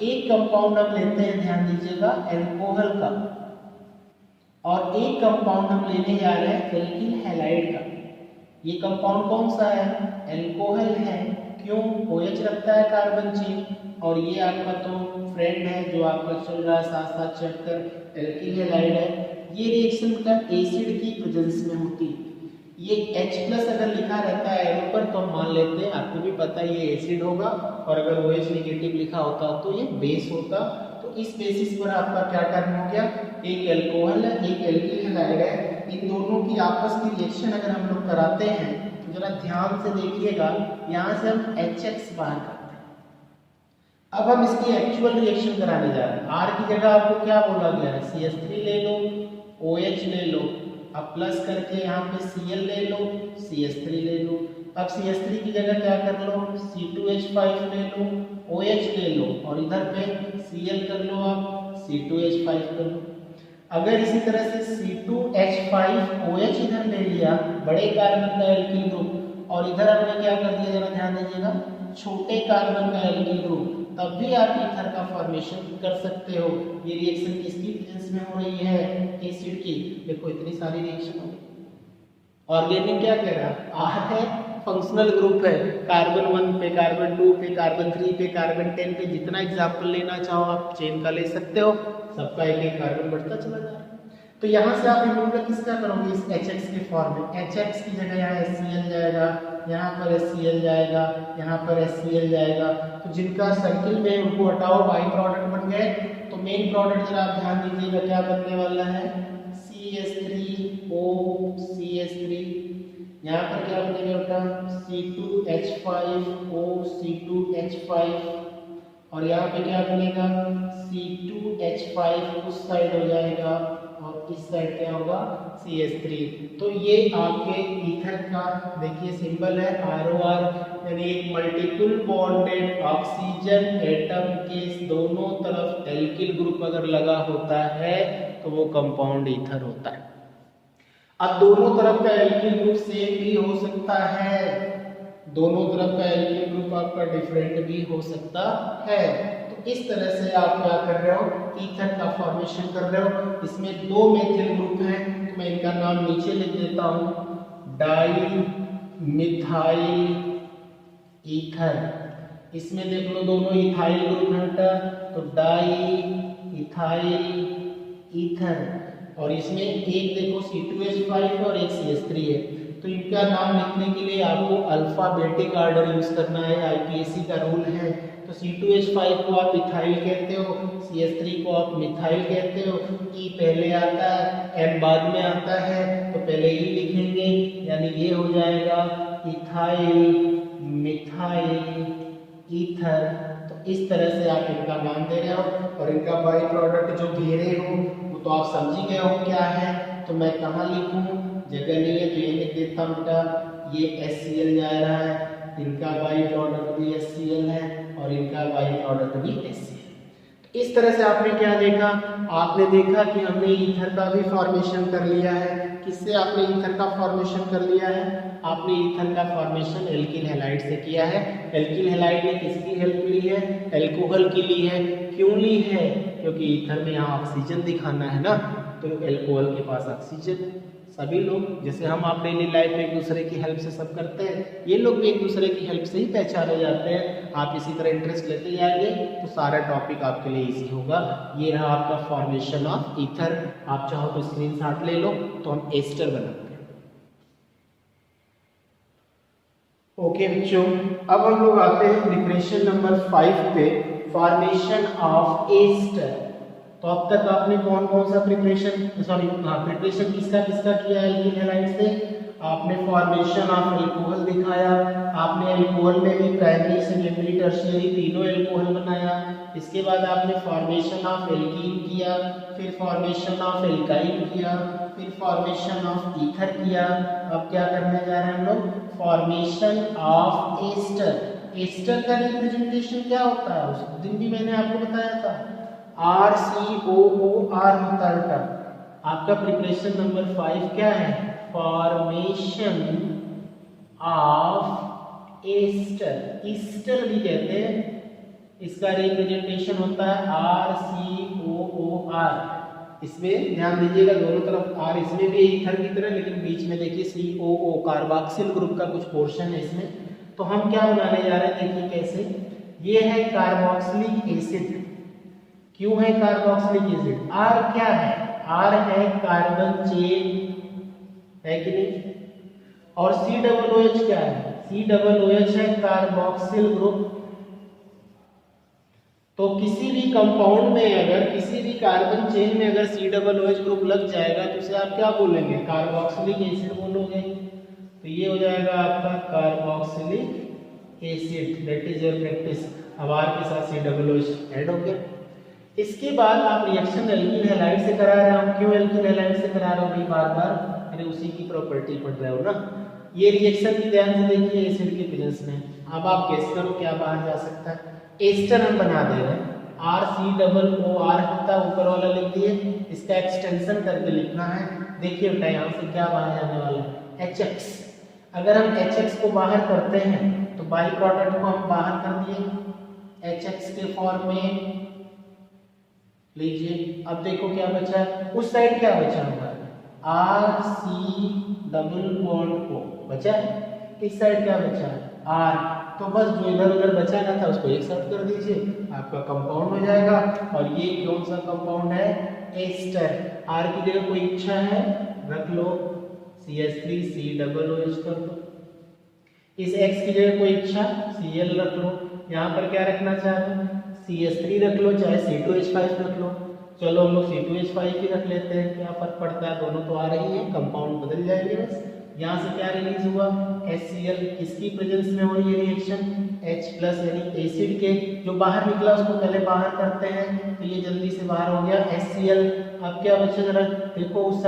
एक कंपाउंड हम लेते हैं, ध्यान दीजिएगा, एल्कोहल का, और एक कंपाउंड हम लेने जा रहे हैं एल्किल हैलाइड का। ये कंपाउंड कौन सा है, एल्कोहल है। क्यों, OH रखता है कार्बन चेन, और ये आपका तो फ्रेंड है जो आपका चल रहा है साथ साथ चैप्टर, एल्किल हैलाइड है। ये रिएक्शन का एसिड की प्रेजेंस में होती है। ये H+ अगर लिखा रहता है एरो पर तो हम मान लेते हैं, आपको भी पता है ये एसिड होगा, और अगर OH नेगेटिव लिखा होता तो ये बेस होता। तो इस बेसिस पर आपका क्या टर्म हो गया, एक एल्कोहल है एक एल्किल हैलाइड है, इन दोनों की आपस की रिएक्शन अगर हम लोग कराते हैं तो जरा ध्यान से देखिएगा, यहाँ से हम HX बाहर करते हैं। अब हम इसकी एक्चुअल रिएक्शन कराने जा रहे हैं। R की जगह आपको क्या बोला गया है, CH3 ले लो, OH ले लो, अब प्लस करके यहाँ पे Cl ले लो, CH3 ले लो। अब CH3 की जगह क्या कर लो, C2H5 ले लो, OH ले लो, और इधर पे Cl कर लो, आप C2H5 कर लो। अगर इसी तरह से C2H5OH इधर ले लिया, बड़े कार्बन का एल्किल ग्रुप, और इधर हमने क्या कर दिया, जरा ध्यान दीजिएगा, छोटे कार्बन का एल्किल ग्रुप, तब भी आप ईथर का फॉर्मेशन कर सकते हो। ये रिएक्शन किसकी प्रेजेंस में हो रही है, एसिड की। देखो इतनी सारी रिएक्शन हो गई। ऑर्गेनिक क्या कह रहा है, R है, फंक्शनल ग्रुप है, कार्बन 1 पे, कार्बन 2 पे, कार्बन 3 पे, कार्बन 10 पे, जितना एग्जाम्पल लेना चाहो आप चेन का ले सकते हो, सबका एक एक कार्बन बढ़ता चला जा रहा है। तो यहाँ से आप रिमूवल किसका करोगे, इस HX के फॉर्म में। HX की जगह यहाँ HCl जाएगा, यहाँ पर HCl जाएगा, यहाँ पर HCl जाएगा। तो जिनका सर्किल में उनको हटाओ, बाई प्रोडक्ट बन गए। तो मेन प्रोडक्ट जरा आप ध्यान दीजिएगा क्या बनने वाला है, CH3O CH3, यहाँ पर क्या बनेगा बेटा, C2H5O C2H5, और यहाँ पे क्या बनेगा, C2H5 उस साइड हो जाएगा और इस साइड क्या होगा, CH3। तो ये आपके ईथर का देखिए सिंबल है ROR, यानी एक मल्टीपल बॉन्डेड ऑक्सीजन एटम के दोनों तरफ एल्किल ग्रुप अगर लगा होता है तो वो कंपाउंड ईथर होता है। अब दोनों तरफ का एल्किल ग्रुप सेम भी हो सकता है, दोनों तरफ का एल्किल ग्रुप आपका डिफरेंट भी हो सकता है। तो इस तरह से आप क्या कर रहे हो, ईथर का फॉर्मेशन कर रहे हो। इसमें 2 मेथिल ग्रुप हैं, तो मैं इनका नाम नीचे लिख देता हूं, डाई मिथाइल ईथर। इसमें देख लो दोनों इथाइल ग्रुप है, तो डाई इथाइल ईथर, और इसमें एक देखो C2H5 और एक CH3 है। तो इनका नाम लिखने के लिए आपको अल्फाबेटिक ऑर्डर यूज करना है, IPAC का रूल है। तो C2H5 को आप इथाइल कहते हो, CH3 को आप मिथाइल कहते हो। E पहले आता है, M बाद में आता है, तो पहले E लिखेंगे, यानी ये हो जाएगा इथाइल मिथाइल ईथर। तो इस तरह से आप इनका नाम दे रहे हो, और इनका बाई प्रोडक्ट जो घेरे हो वो तो आप समझ ही गए हो क्या है। तो मैं कहाँ लिखूं, जगह नहीं है तो ये लिख देता हूँ बेटा, ये HCl जा रहा है, इनका बाई प्रोडक्ट भी HCl है और इनका बाई प्रोडक्ट भी HCl। इस तरह से आपने क्या देखा, आपने देखा कि हमने ईथर का भी फॉर्मेशन कर लिया है। किससे आपने ईथर का फॉर्मेशन कर लिया है, आपने ईथर का फॉर्मेशन एल्किल हैलाइड से किया है। एल्किल हैलाइड ने किसकी हेल्प ली है, एल्कोहल की ली है। क्यों ली है, क्योंकि ईथर में यहाँ ऑक्सीजन दिखाना है ना, तो एल्कोहल के पास ऑक्सीजन है। सभी लोग जैसे हम आप डेली लाइफ में एक दूसरे की हेल्प से सब करते हैं, ये लोग भी एक दूसरे की हेल्प से ही पहचाने जाते हैं। आप इसी तरह इंटरेस्ट लेते जाएंगे तो सारा टॉपिक आपके लिए इजी होगा। ये रहा आपका फॉर्मेशन ऑफ ईथर। आप चाहो तो स्क्रीनशॉट ले लो, तो हम एस्टर बनाते हैं। ओके बच्चों, अब हम लोग आते हैं प्रिपरेशन नंबर 5 पे, फॉर्मेशन ऑफ एस्टर। तो अब तक आपने कौन कौन सा प्रिपरेशन प्रिपरेशन किसका किसका किया है एल्कीन हैलाइड से? आपने फॉर्मेशन ऑफ एल्कोहल दिखाया, आपने एल्कोहल में भी प्राइमरी सेकेंडरी टर्शियरी तीनों एल्कोहल बनाया। इसके बाद आपने फॉर्मेशन ऑफ एल्कीन किया, फिर फॉर्मेशन ऑफ एल्काइन किया, फिर फॉर्मेशन ऑफ ईथर किया। अब क्या करने जा रहे हैं हम लोग? Formation of ester. एस्टर का रिप्रेजेंटेशन क्या होता है? उस दिन भी मैंने आपको बताया था, RCOOR होता है बेटा। आपका प्रिपरेशन नंबर 5 क्या है? Formation of ester. ईस्टर भी कहते हैं, इसका रिप्रेजेंटेशन होता है RCOOR। इसमें ध्यान दीजिएगा, दोनों तरफ R, इसमें भी ईथर की तरह, लेकिन बीच में देखिए COO कार्बोक्सिल ग्रुप का कुछ पोर्शन है इसमें। तो हम क्या बनाने जा रहे हैं, देखिए कैसे। ये है कार्बोक्सिलिक एसिड। क्यों है कार्बोक्सिलिक एसिड? R क्या है? R है कार्बन चेन, है कि नहीं? और COOH क्या है? COOH है कार्बोक्सिल ग्रुप। तो किसी भी कंपाउंड में अगर किसी भी कार्बन चेन में अगर COOH ग्रुप लग जाएगा तो उसे आप क्या बोलेंगे? कार्बोक्सिलिक एसिड बोलोगे। तो ये हो जाएगा आपका carboxylic acid, that is your practice. अब R के साथ COOH ऐड हो गया। इसके बाद आप रिएक्शन एल्कीन हैलाइड से करा रहे हो। क्यों एल्कीन हैलाइड से करा रहे हो भाई बार बार? अरे उसी की प्रॉपर्टी पढ़ रहे हो ना। ये रिएक्शन भी ध्यान से देखिए एसिड के प्रेजेंस में। अब आप गेस करो क्या बाहर जा सकता है? एस्टर हम बना दे रहे हैं, RCOOR होता है, ऊपर वाला लिख दिए, इसका एक्सटेंशन करके लिखना है। देखिए बेटा यहाँ से क्या बाहर जाने वाला है? HX। अगर हम HX को बाहर करते हैं तो बाई प्रोडक्ट को हम बाहर कर दिए HX के फॉर्म में, लीजिए। अब देखो क्या बचा है, उस साइड क्या बचा होगा? RC डबल बॉन्ड O बचा है, इस साइड क्या बचा है? R। तो बस जो इधर उधर बचा ना था उसको एक साथ कर दीजिए, आपका कंपाउंड हो जाएगा। और ये कौन सा कंपाउंड है? एस्टर। R की जगह कोई इच्छा है रख लो, CH3COOH कर दो। इस X की जगह कोई इच्छा Cl रख लो। यहाँ पर क्या रखना चाहते हैं? CH3 रख लो, चाहे C2H5 रख लो। चलो हम लोग C2H5 ही रख लेते हैं, क्या फर्क पड़ता है, दोनों तो आ रही है, कंपाउंड बदल जाएंगे बस। यहाँ से क्या रिलीज हुआ? HCl। किसकी प्रेजेंस में हो रही है रिएक्शन? H+ यानी एसिड के। जो बाहर निकला उसको पहले बाहर करते हैं, तो ये जल्दी से बाहर हो गया HCl। अब क्या बचा जरा देखो, उस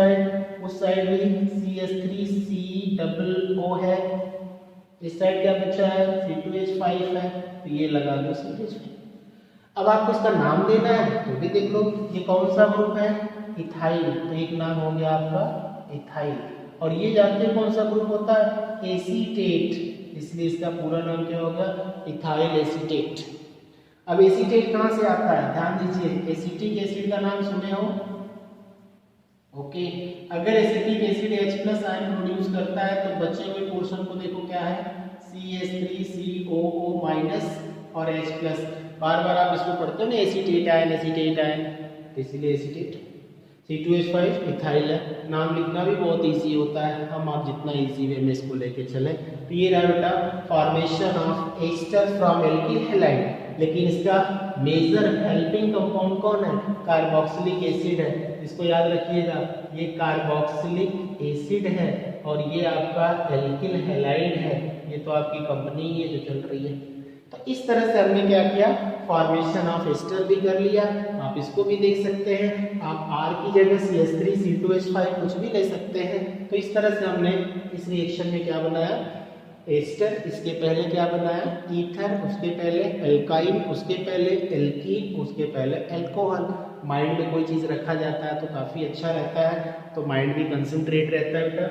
साइड भी CH3COO है, इस साइड क्या बचा है? C2H5 है, तो ये लगा दो C2H5। अब आपको इसका नाम देना है तो भी देख लो, ये कौन सा ग्रुप है? इथाइल। तो एक नाम हो गया आपका इथाइल। और ये जानते हैं कौन सा ग्रुप होता है? एसीटेट, इसलिए इसका पूरा नाम क्या होगा? Ethyl acetate. अब एसीटेट कहाँ से आता है? ध्यान दीजिए, एसिटिक एसिड का नाम सुने हो? ओके। अगर acetic acid H+ ion produce करता है तो बचे हुए पोर्शन को देखो क्या है? CH3COO- और H+। बार बार आप इसको पढ़ते हो ना, एसीटेट आयन, तो इसीलिए एसीटेट। C2H5 इथाइल है। नाम लिखना भी बहुत इजी होता है, हम आप जितना इजी वे में इसको लेके चले। तो ये रहा बेटा formation of ester from alkene halide. लेकिन इसका मेजर हेल्पिंग कंपाउंड कौन है? कार्बोक्सिलिक एसिड है। इसको याद रखिएगा, ये कार्बोक्सिलिक एसिड है और ये आपका एल्कीन हैलाइड है। ये तो आपकी कंपनी ही है जो चल रही है। तो इस तरह से हमने क्या किया? फॉर्मेशन ऑफ एस्टर भी कर लिया। आप इसको भी देख सकते हैं, आप R की जगह CH3C2H5 कुछ भी ले सकते हैं। तो इस तरह से हमने इस रिएक्शन में क्या बनाया? एस्टर। इसके पहले क्या बनाया? ईथर। उसके पहले एल्काइन, उसके पहले एल्कीन, उसके पहले एल्कोहल। माइंड में कोई चीज़ रखा जाता है तो काफ़ी अच्छा रहता है, तो माइंड भी कंसंट्रेट रहता है बेटा।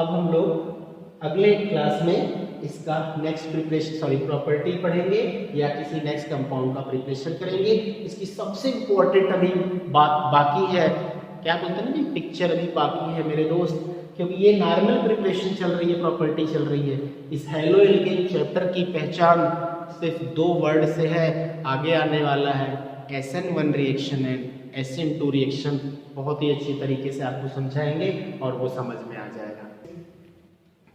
अब हम लोग अगले क्लास में इसका नेक्स्ट प्रिपरेशन प्रॉपर्टी पढ़ेंगे या किसी नेक्स्ट कंपाउंड का प्रिपरेशन करेंगे। इसकी सबसे इम्पोर्टेंट अभी बात बाकी है, क्या बोलते हैं ना जी, पिक्चर अभी बाकी है मेरे दोस्त, क्योंकि ये नॉर्मल प्रिपरेशन चल रही है, प्रॉपर्टी चल रही है। इस हेलो एल्केन चैप्टर की पहचान सिर्फ 2 वर्ड से है, आगे आने वाला है SN1 reaction and SN2 reaction. बहुत ही अच्छी तरीके से आपको समझाएंगे और वो समझ में आ जाएगा।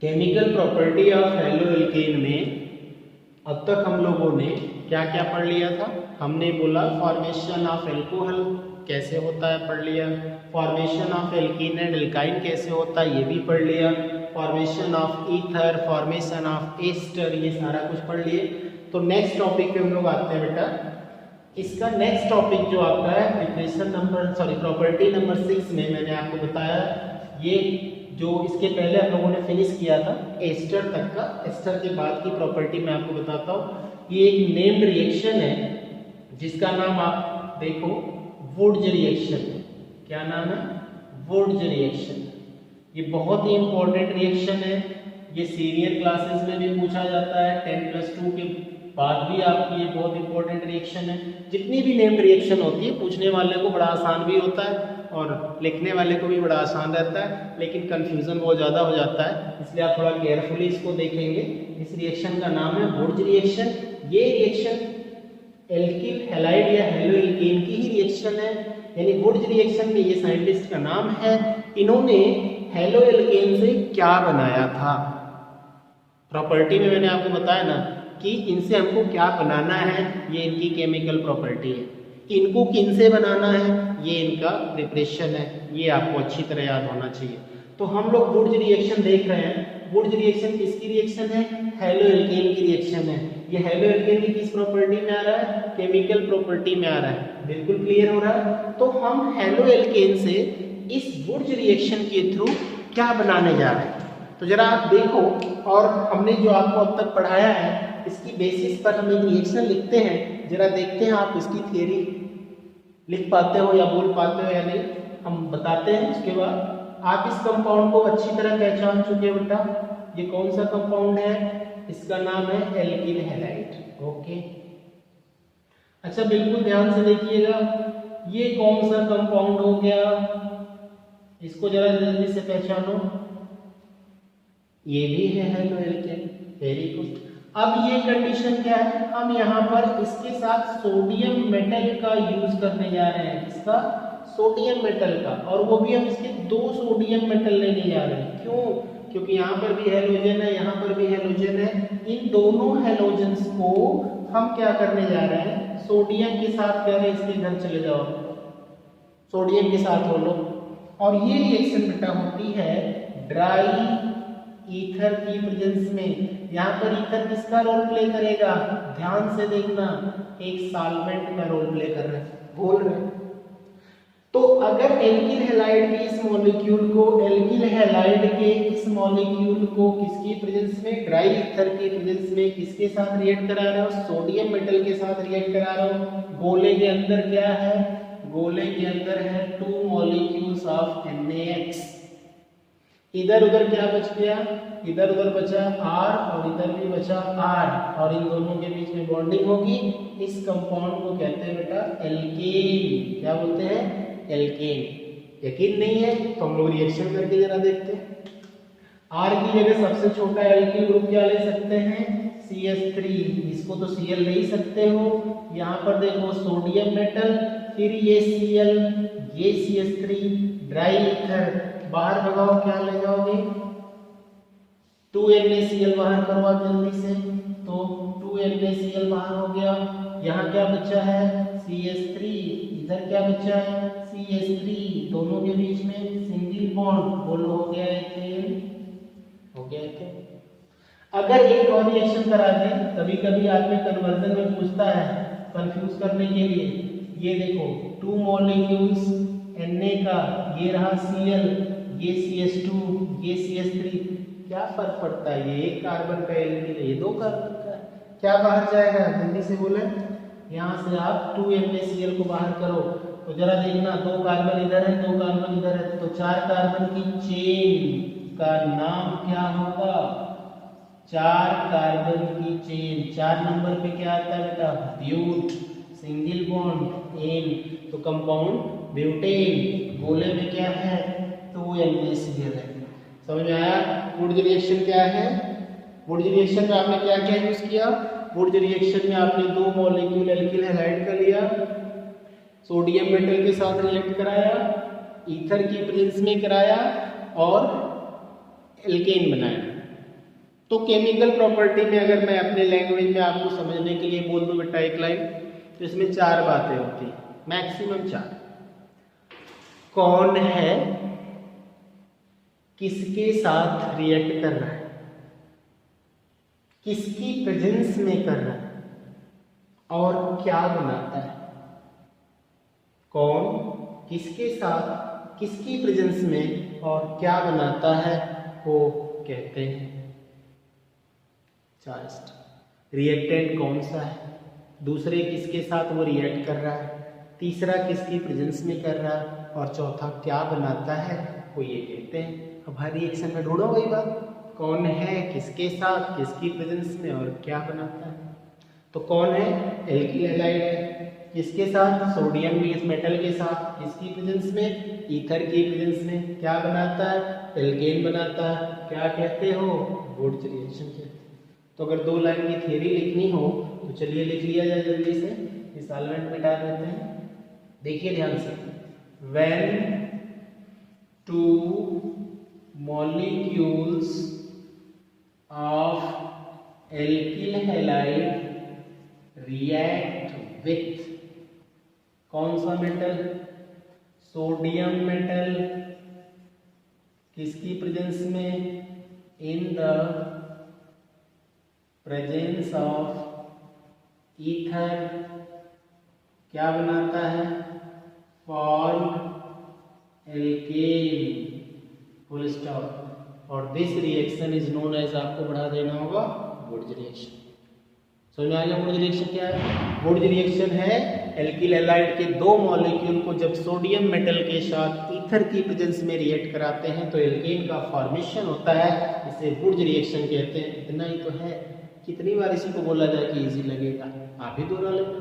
Chemical property of halo alkane में अब तक हम लोगों ने क्या क्या पढ़ लिया था? हमने बोला फॉर्मेशन ऑफ एल्कोहल कैसे होता है, पढ़ लिया। Formation of alkene and alkyne कैसे होता है, ये भी पढ़ लिया। Formation of ether, formation of ester, ये सारा कुछ पढ़ लिए। तो नेक्स्ट टॉपिक पे हम लोग आते हैं बेटा। इसका नेक्स्ट टॉपिक जो आपका है प्रॉपर्टी नंबर 6 में मैंने आपको बताया, ये जो इसके पहले हम लोगों ने फिनिश किया था एस्टर तक का, एस्टर के बाद की प्रॉपर्टी मैं आपको बताता हूँ। ये एक नेम्ड रिएक्शन है जिसका नाम आप देखो वुड्स रिएक्शन। क्या नाम है? Wurtz reaction. ये बहुत ही इंपॉर्टेंट रिएक्शन है, ये सीनियर क्लासेस में भी पूछा जाता है, 10+2 के बाद भी आपकी ये बहुत इंपॉर्टेंट रिएक्शन है। जितनी भी नेम्ड रिएक्शन होती है पूछने वाले को बड़ा आसान भी होता है और लिखने वाले को भी बड़ा आसान रहता है, लेकिन कंफ्यूजन बहुत ज़्यादा हो जाता है, इसलिए आप थोड़ा केयरफुली इसको देखेंगे। इस रिएक्शन का नाम है वुड्स रिएक्शन। ये रिएक्शन एल्किल हैलाइड या हेलो एल्केन की ही रिएक्शन है, यानी वुड्स रिएक्शन में ये साइंटिस्ट का नाम है। इन्होंने हेलो एल्केन से क्या बनाया था? प्रॉपर्टी में मैंने आपको बताया ना कि इनसे हमको क्या बनाना है, ये इनकी केमिकल प्रॉपर्टी है। इनको किन से बनाना है, ये इनका प्रिपरेशन है, ये आपको अच्छी तरह याद होना चाहिए। तो हम लोग वुड्स रिएक्शन देख रहे हैं। वुड्स रिएक्शन किसकी रिएक्शन है? हेलो एल्केन की रिएक्शन है। ये हेलो एल्केन की किस प्रॉपर्टी में आ रहा है? केमिकल प्रॉपर्टी में आ रहा है। बिल्कुल क्लियर हो रहा है? तो हम हेलो एल्केन से इस वुड्स रिएक्शन के थ्रू क्या बनाने जा रहे हैं, तो जरा आप देखो। और हमने जो आपको अब तक पढ़ाया है इसकी बेसिस पर हम एक रिएक्शन लिखते हैं, जरा देखते हैं आप इसकी थियरी लिख पाते हो या बोल पाते हो या नहीं, हम बताते हैं। उसके बाद आप इस कंपाउंड को अच्छी तरह पहचान चुके हो बेटा। ये कौन सा कंपाउंड है? इसका नाम है एल्किल हैलाइड। ओके, अच्छा बिल्कुल ध्यान से देखिएगा, ये कौन सा कंपाउंड हो गया, इसको जरा जल्दी से पहचानो। ये भी है हेलो एल्केन। Very good. अब ये कंडीशन क्या है? हम यहाँ पर इसके साथ सोडियम मेटल का यूज करने जा रहे हैं। इसका सोडियम मेटल का, और वो भी हम इसके 2 सोडियम मेटल लेने जा रहे हैं। क्यों? क्योंकि यहाँ पर भी हेलोजन है, यहाँ पर भी हेलोजन है। इन दोनों हेलोजन्स को हम क्या करने जा रहे हैं? सोडियम के साथ कह रहे हैं इसके घर चले जाओ, सोडियम के साथ हो लो। और ये रिएक्शन बेटा होती है ड्राई ईथर की प्रेजेंस में। यहाँ पर ईथर किसका रोल प्ले करेगा? ध्यान से देखना, एक सॉल्वेंट का रोल प्ले कर रहे हैं, बोल रहे हैं। तो अगर एल्किल हैलाइड के इस मॉलिक्यूल को, एल्किल हैलाइड के इस मॉलिक्यूल को किसकी प्रेजेंस में? ड्राई ईथर की प्रेजेंस में किसके साथ रिएक्ट करा रहे हो? सोडियम मेटल के साथ रिएक्ट करा रहे हो। गोले के अंदर क्या है? गोले के अंदर है 2 मॉलिक्यूल्स ऑफ NaX। इधर उधर क्या बच गया? इधर उधर बचा R और इधर भी बचा R, और इन दोनों के बीच में बॉन्डिंग होगी। इस कंपाउंड को कहते हैं बेटा एल्केन। क्या बोलते हैं? एल्केन। यकीन नहीं है तो हम लोग रिएक्शन करके जरा देखते हैं। R की जगह सबसे छोटा एल्किल ग्रुप क्या ले सकते हैं? CH3। इसको तो Cl ले ही सकते हो। यहाँ पर देखो सोडियम मेटल, फिर ये Cl, ये CH3, ड्राई ईथर, बाहर भगाओ, क्या ले जाओगे? 2NaCl बाहर करवा जल्दी से, तो 2NaCl बाहर हो गया। यहाँ क्या बचा है? CH3, इधर क्या बचा है? CH3, दोनों के बीच में सिंगल बॉन्ड, बोलो हो गया एथेन, हो गया एथेन। अगर एक और रिएक्शन करा दें, कभी कभी आपने कन्वर्जन में पूछता है कंफ्यूज करने के लिए, ये देखो 2 मॉलिक्यूल्स Na का, ये रहा Cl, ये CH2, ये CH3, क्या फर्क पड़ता है? ये 1 कार्बन का एल्किल है, ये 2 कार्बन का है, क्या बाहर जाएगा? जल्दी से बोले। यहाँ से आप 2NaCl को बाहर करो तो जरा देखना, 2 कार्बन इधर है, 2 कार्बन इधर है, तो 4 कार्बन की चेन का नाम क्या होगा? 4 कार्बन की चेन, 4 नंबर पे क्या आता है बेटा, ब्यूट, सिंगल बॉन्ड एन, तो कंपाउंड ब्यूटेन, गोले में क्या है, 2 NaCl है। समझ में आया? वुडज रिएक्शन क्या है? वुडज रिएक्शन में आपने क्या क्या यूज किया? वुडज रिएक्शन में आपने 2 मॉलिक्यूल एल्किल हैलाइड का लिया, सोडियम मेटल के साथ रिएक्ट कराया, ईथर की प्रेजेंस में कराया और एल्केन बनाया। तो केमिकल प्रॉपर्टी में अगर मैं अपने लैंग्वेज में आपको समझने के लिए बोल दूं बेटा एक लाइन, तो इसमें 4 बातें होती, मैक्सिमम 4। कौन है, किसके साथ रिएक्ट कर रहा है, किसकी प्रेजेंस में कर रहा है और क्या बनाता है। कौन, किसके साथ, किसकी प्रेजेंस में और क्या बनाता है, वो कहते हैं 4 स्टेप। रिएक्टेंट कौन सा है, दूसरे किसके साथ वो रिएक्ट कर रहा है, तीसरा किसकी प्रेजेंस में कर रहा है और चौथा क्या बनाता है, वो ये कहते हैं। अब हर रिएक्शन में ढूंढो वही बात, कौन है, किसके साथ, किसकी प्रेजेंस में और क्या बनाता है। तो कौन है, एल्किल हैलाइड है, किसके साथ, सोडियम बेस मेटल के साथ, किसकी प्रेजेंस में, ईथर की प्रेजेंस में, क्या बनाता है, एल्केन बनाता है, क्या कहते हो, वुडज रिएक्शन कहते हैं। तो अगर 2 लाइन की थ्योरी लिखनी हो तो चलिए लिख लिया जाए जल्दी से, इस सॉल्वेंट में डाल देते हैं। देखिए ध्यान से, when 2 molecules of alkyl halide react with कौन सा मेटल, सोडियम मेटल, किसकी प्रेजेंस में, in the presence of ether, क्या बनाता है, फॉर्म एल्केन, फुल स्टॉप। और this reaction is known as, आपको बढ़ा देना होगा, वुडज रिएक्शन। समझ में आ गया? वुडज रिएक्शन क्या है? वुडज रिएक्शन है एल्किल हैलाइड के 2 मॉलिक्यूल को जब सोडियम मेटल के साथ ईथर की प्रेजेंस में रिएक्ट कराते हैं तो एल्केन का फॉर्मेशन होता है, इसे वुडज रिएक्शन कहते हैं। इतना ही तो है, कितनी बार इसी को बोला जाए कि इजी लगेगा, आप ही दोहरा लेंगे।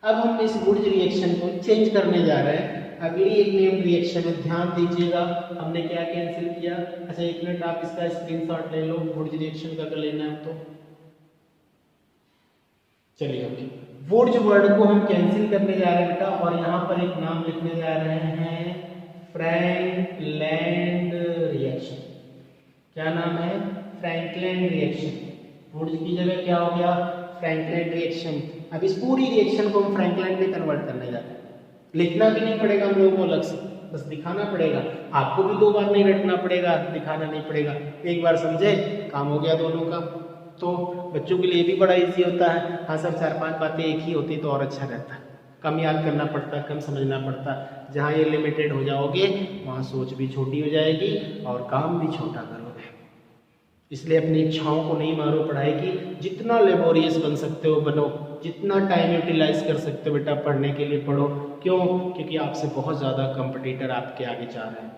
अब हम इस वुडज रिएक्शन को चेंज करने जा रहे हैं, अगली एक नेम रिएक्शन है, ध्यान दीजिएगा। हमने क्या कैंसिल किया, अच्छा 1 मिनट आप इसका स्क्रीनशॉट ले लो, वुडज रिएक्शन का कर लेना है तो चलिए। ओके, वुडज वर्ड को हम कैंसिल करने जा रहे हैं बेटा, और यहाँ पर एक नाम लिखने जा रहे हैं, फ्रैंकलैंड रिएक्शन। क्या नाम है, फ्रैंकलैंड रिएक्शन। वुडज की जगह क्या हो गया, फ्रैंकलैंड रिएक्शन। अब इस पूरी रिएक्शन को हम फ्रैंकलैंड में कन्वर्ट करने जा रहे हैं। लिखना भी नहीं पड़ेगा हम लोगों को अलग से, बस दिखाना पड़ेगा। आपको भी 2 बार नहीं रटना पड़ेगा, दिखाना नहीं पड़ेगा, एक बार समझे काम हो गया दोनों का। तो बच्चों के लिए भी बड़ा इजी होता है। हाँ सर, 4-5 बातें एक ही होती तो और अच्छा रहता है, कम याद करना पड़ता, कम समझना पड़ता। जहाँ ये लिमिटेड हो जाओगे वहाँ सोच भी छोटी हो जाएगी और काम भी छोटा करोगे। इसलिए अपनी इच्छाओं को नहीं मारो पढ़ाई की, जितना लेबोरियस बन सकते हो बनो, जितना टाइम यूटिलाइज कर सकते हो बेटा पढ़ने के लिए पढ़ो। क्यों? क्योंकि आपसे बहुत ज़्यादा कंपटीटर आपके आगे जा रहे हैं,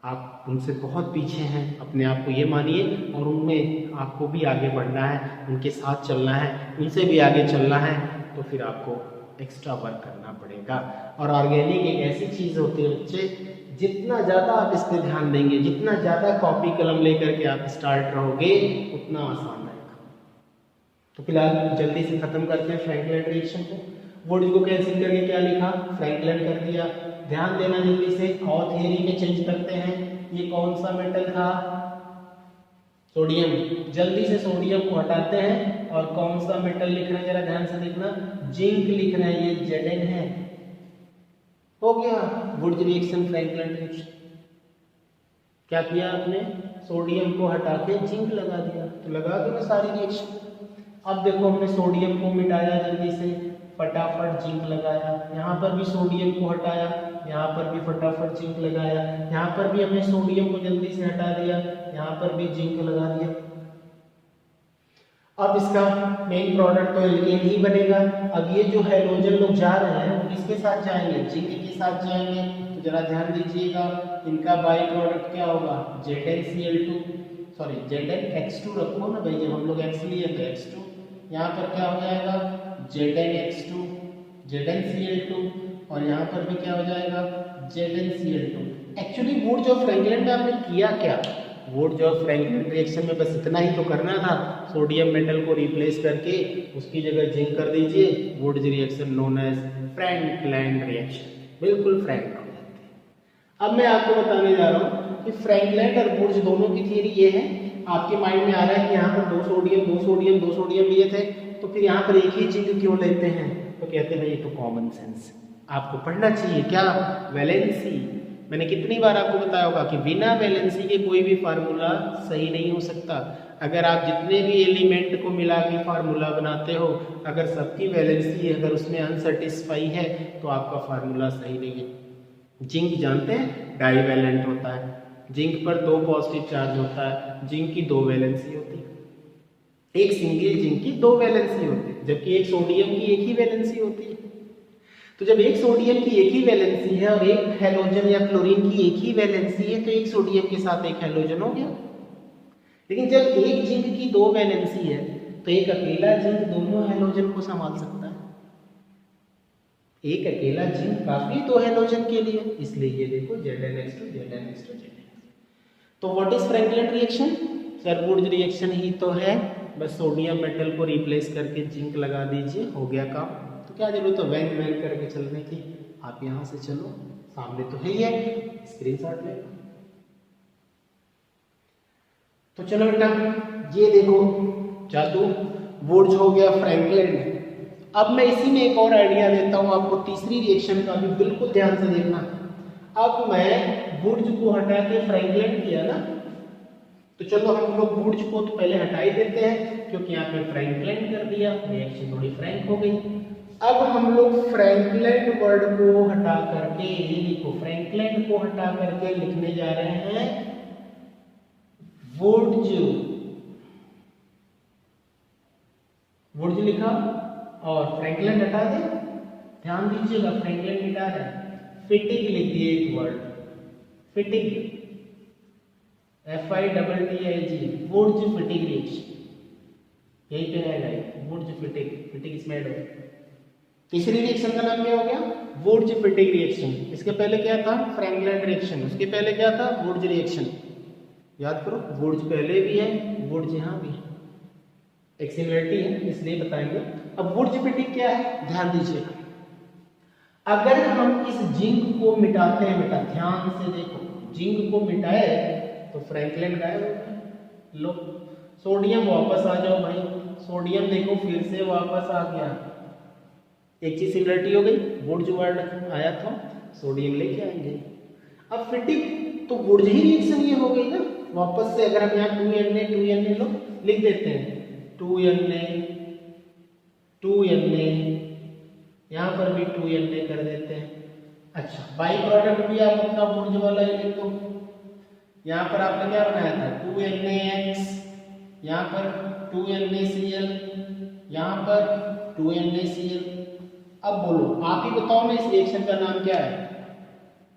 आप उनसे बहुत पीछे हैं, अपने आप को ये मानिए, और उनमें आपको भी आगे बढ़ना है, उनके साथ चलना है, उनसे भी आगे चलना है। तो फिर आपको एक्स्ट्रा वर्क करना पड़ेगा। और ऑर्गेनिक एक ऐसी चीज़ होती है बच्चे, जितना ज़्यादा आप इस पर ध्यान देंगे, जितना ज़्यादा कॉपी कलम लेकर के आप स्टार्ट रहोगे, उतना आसान रहेगा। तो फिलहाल जल्दी से खत्म करते हैं फ्रैंकलैंड रिएक्शन को। वुडज को कैंसिल करके क्या लिखा, फ्रैंकलैंड कर दिया। ध्यान देना जल्दी से, और थियरी में चेंज करते हैं। ये कौन सा मेटल था, सोडियम। जल्दी से सोडियम को हटाते हैं और कौन सा मेटल लिख रहे हैं, जरा ध्यान से देखना, जिंक लिख रहे हैं, ये Zn है। हो गया वुडज रिएक्शन, फ्रैंकलैंड रिएक्शन। क्या किया आपने, सोडियम को हटा के जिंक लगा दिया, तो लगा दो ना सारी रिएक्शन। अब देखो हमने सोडियम को मिटाया जल्दी से, फटाफट जिंक लगाया, यहाँ पर भी सोडियम को हटाया, यहाँ पर भी फटाफट जिंक लगाया, यहाँ पर भी हमने सोडियम को जल्दी से हटा दिया, यहाँ पर भी जिंक लगा दिया। अब इसका मेन प्रोडक्ट तो एल्केन ही बनेगा। अब ये जो हैलोजन लोग जा रहे हैं वो किसके साथ जाएंगे, जिंक के साथ जाएंगे। तो जरा ध्यान दीजिएगा, इनका बाई प्रोडक्ट क्या होगा, ZnCl2। सॉरी ZnX2 रखो ना भाई, जब हम लोग x लिए तो x2, यहाँ पर क्या हो जाएगा ZnX2 ZnCl2, और यहाँ पर भी क्या हो जाएगा ZnCl2। Actually woods of Franklin में आपने किया क्या, वुड्स ऑफ फ्रैंकलिन रिएक्शन में बस इतना ही तो करना था, सोडियम मेटल को रिप्लेस करके उसकी जगह जिंक कर दीजिए, Woods reaction known as Franklin reaction, बिल्कुल फ्रैंक हो जाती है। अब मैं आपको बताने जा रहा हूँ कि फ्रैंकलिन और वुड्स दोनों की थियरी ये है। आपके माइंड में आ रहा है कि यहाँ पर दो सोडियम लिए थे, तो फिर यहाँ पर एक ही जिंक क्यों लेते हैं, तो कहते हैं ये तो कॉमन सेंस, आपको पढ़ना चाहिए क्या, वैलेंसी। मैंने कितनी बार आपको बताया होगा कि बिना वैलेंसी के कोई भी फार्मूला सही नहीं हो सकता। अगर आप जितने भी एलिमेंट को मिला के फार्मूला बनाते हो, अगर सबकी वैलेंसी अगर उसमें अनसेटिस्फाई है तो आपका फार्मूला सही नहीं है। जिंक जानते हैं डाईवैलेंट होता है, जिंक पर 2 पॉजिटिव चार्ज होता है, जिंक की 2 वैलेंसी होती है, एक सिंगल जिंक की 2 वैलेंसी होती है, जबकि एक सोडियम की एक ही वैलेंसी होती है। तो जब एक सोडियम की एक ही वैलेंसी है और एक हैलोजन या क्लोरीन की एक ही वैलेंसी है, तो एक सोडियम के साथ एक हैलोजन हो गया। लेकिन जब एक जिंक की 2 वैलेंसी है तो एक अकेला जिंक दोनों हैलोजन को संभाल सकता है, एक अकेला जिंक काफी 2 हैलोजन के लिए, इसलिए ये देखो ZnX2 ZnX2 ZnX। तो what is Frankland reaction, sir Wurtz reaction ही तो है, बस सोडियम मेटल को रिप्लेस करके जिंक लगा दीजिए, हो गया काम। तो क्या जरूरत है वैन वैन करके चलने की, आप यहां से चलो, सामने तो है ही है, स्क्रीनशॉट ले लो। तो चलो बेटा ये देखो जादू, वुड्स हो गया फ्रैंकलिन। अब मैं इसी में एक और आइडिया देता हूं आपको, तीसरी रिएक्शन का भी बिल्कुल ध्यान से देखना। अब मैं वुड्स को हटा के फ्रैंकलिन किया ना, तो चलो हम लोग वुड्स को तो पहले हटा ही देते हैं, क्योंकि यहाँ पे फ्रैंकलिन कर दिया, रिएक्शन थोड़ी फ्रैंक हो गई। अब हम लोग फ्रैंकलिन वर्ड को हटा करके, ये देखो फ्रैंकलिन को हटा करके लिखने जा रहे हैं वुड्स। वुड्स लिखा और फ्रैंकलिन हटा दे, ध्यान दीजिएगा फ्रैंकलिन मिटा है, फिटिग लिख दिए एक word, Fittig FITTIG, Wurtz Fittig reaction, यही पे है guys, Wurtz Fittig, Fittig is made of. तीसरी रिएक्शन का नाम क्या हो गया, वुड्स फिटिग रिएक्शन। इसके पहले क्या था, फ्रैंकलिन रिएक्शन, उसके पहले क्या था, वुड्स रिएक्शन। याद करो वुड्स पहले भी है, वुड्स यहाँ भी है, एक सिमिलरिटी है इसलिए बताएंगे। अब वुड्स फिटिग क्या है, ध्यान दीजिए, अगर हम इस जिंक को मिटाते हैं बेटा, ध्यान से देखो, जिंक को मिटाए तो फ्रैंकलिन गायब हो गया। लो सोडियम वापस आ जाओ भाई, सोडियम देखो फिर से वापस आ गया, एक चीज सिमिलरिटी हो गई, वुड्स वर्ड आया था, सोडियम लेके आएंगे। अब फिटिग तो वुड्स ही रिएक्शन ये हो गई ना, वापस से अगर हम यहाँ 2Na लो लिख देते हैं, 2Na, यहाँ पर भी 2Na कर देते हैं। अच्छा बाई प्रोडक्ट भी आप अपना वुड्स वाला ही लिख दो, यहाँ पर आपने क्या बनाया था 2NaX, यहाँ पर 2NaCl, यहाँ पर 2NaCl। अब बोलो आप ही बताओ ना इस रिएक्शन का नाम क्या है,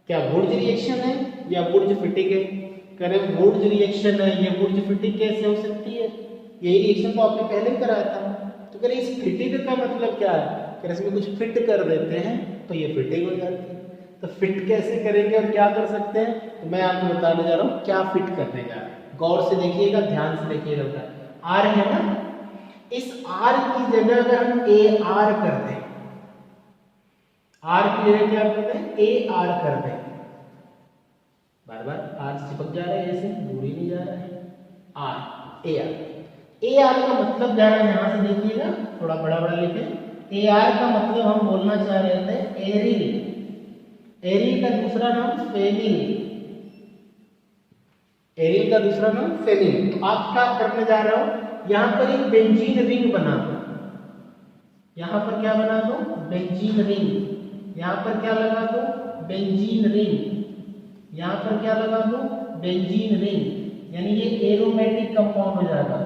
क्या वुड्स रिएक्शन है या वुड्स फिटिग है? करें वुड्स रिएक्शन है, ये वुड्स फिटिग कैसे हो सकती है, यही रिएक्शन तो आपने पहले ही कराया था। तो करें इस फिटिग का मतलब क्या है, करें इसमें कुछ फिट कर देते हैं तो ये फिटिग हो जाती है। तो फिट कैसे करेंगे और क्या कर सकते हैं, तो मैं आपको बताने जा रहा हूँ क्या फिट करने जा रहा है। गौर से देखिएगा, ध्यान से देखिएगा, आर है ना, इस आर की जगह अगर हम AR कर दें, आर की जगह क्या कर दें, AR कर दें, बार बार आर चिपक जा रहा है, ऐसे दूर ही नहीं जा रहा है, आर AR का मतलब जा रहा है, यहां से देखिएगा थोड़ा बड़ा बड़ा लिखे, AR का मतलब हम बोलना चाह रहे थे एरिल, एरिल का दूसरा नाम फेनिल, एरिल का दूसरा नाम फेनिल। तो आप क्या करने जा रहे हो, यहां पर एक बेंजीन रिंग बना दो, यहां पर क्या बना दो, बेंजीन रिंग, यहां पर क्या लगा दो, बेंजीन रिंग, यहां पर क्या लगा दो, बेंजीन रिंग, यानी ये एरोमेटिक कंपाउंड हो जाएगा।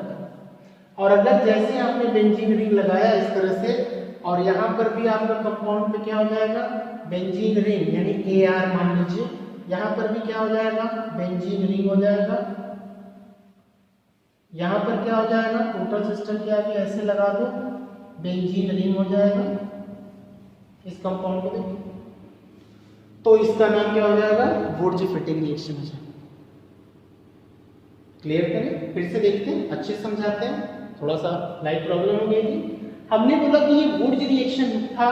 और अगर जैसे आपने बेंजीन रिंग लगाया इस तरह से, और यहां पर भी आपका कंपाउंड पे क्या हो जाएगा, बेंजीन रिंग, यानी AR मान लीजिए, यहां पर भी क्या हो जाएगा, बेंजीन रिंग हो जाएगा। यहाँ पर क्या हो जाएगा, टोटल सिस्टम के आगे ऐसे लगा दो, बेंजीन रिंग हो जाएगा इस कंपाउंड को देखो, तो इसका नाम क्या हो जाएगा, वुर्ज फिटिंग रिएक्शन हो जाएगा। क्लियर करें, फिर से देखते हैं, अच्छे समझाते हैं, थोड़ा सा लाइट प्रॉब्लम हो गई थी। हमने बोला कि ये वुर्ज रिएक्शन था,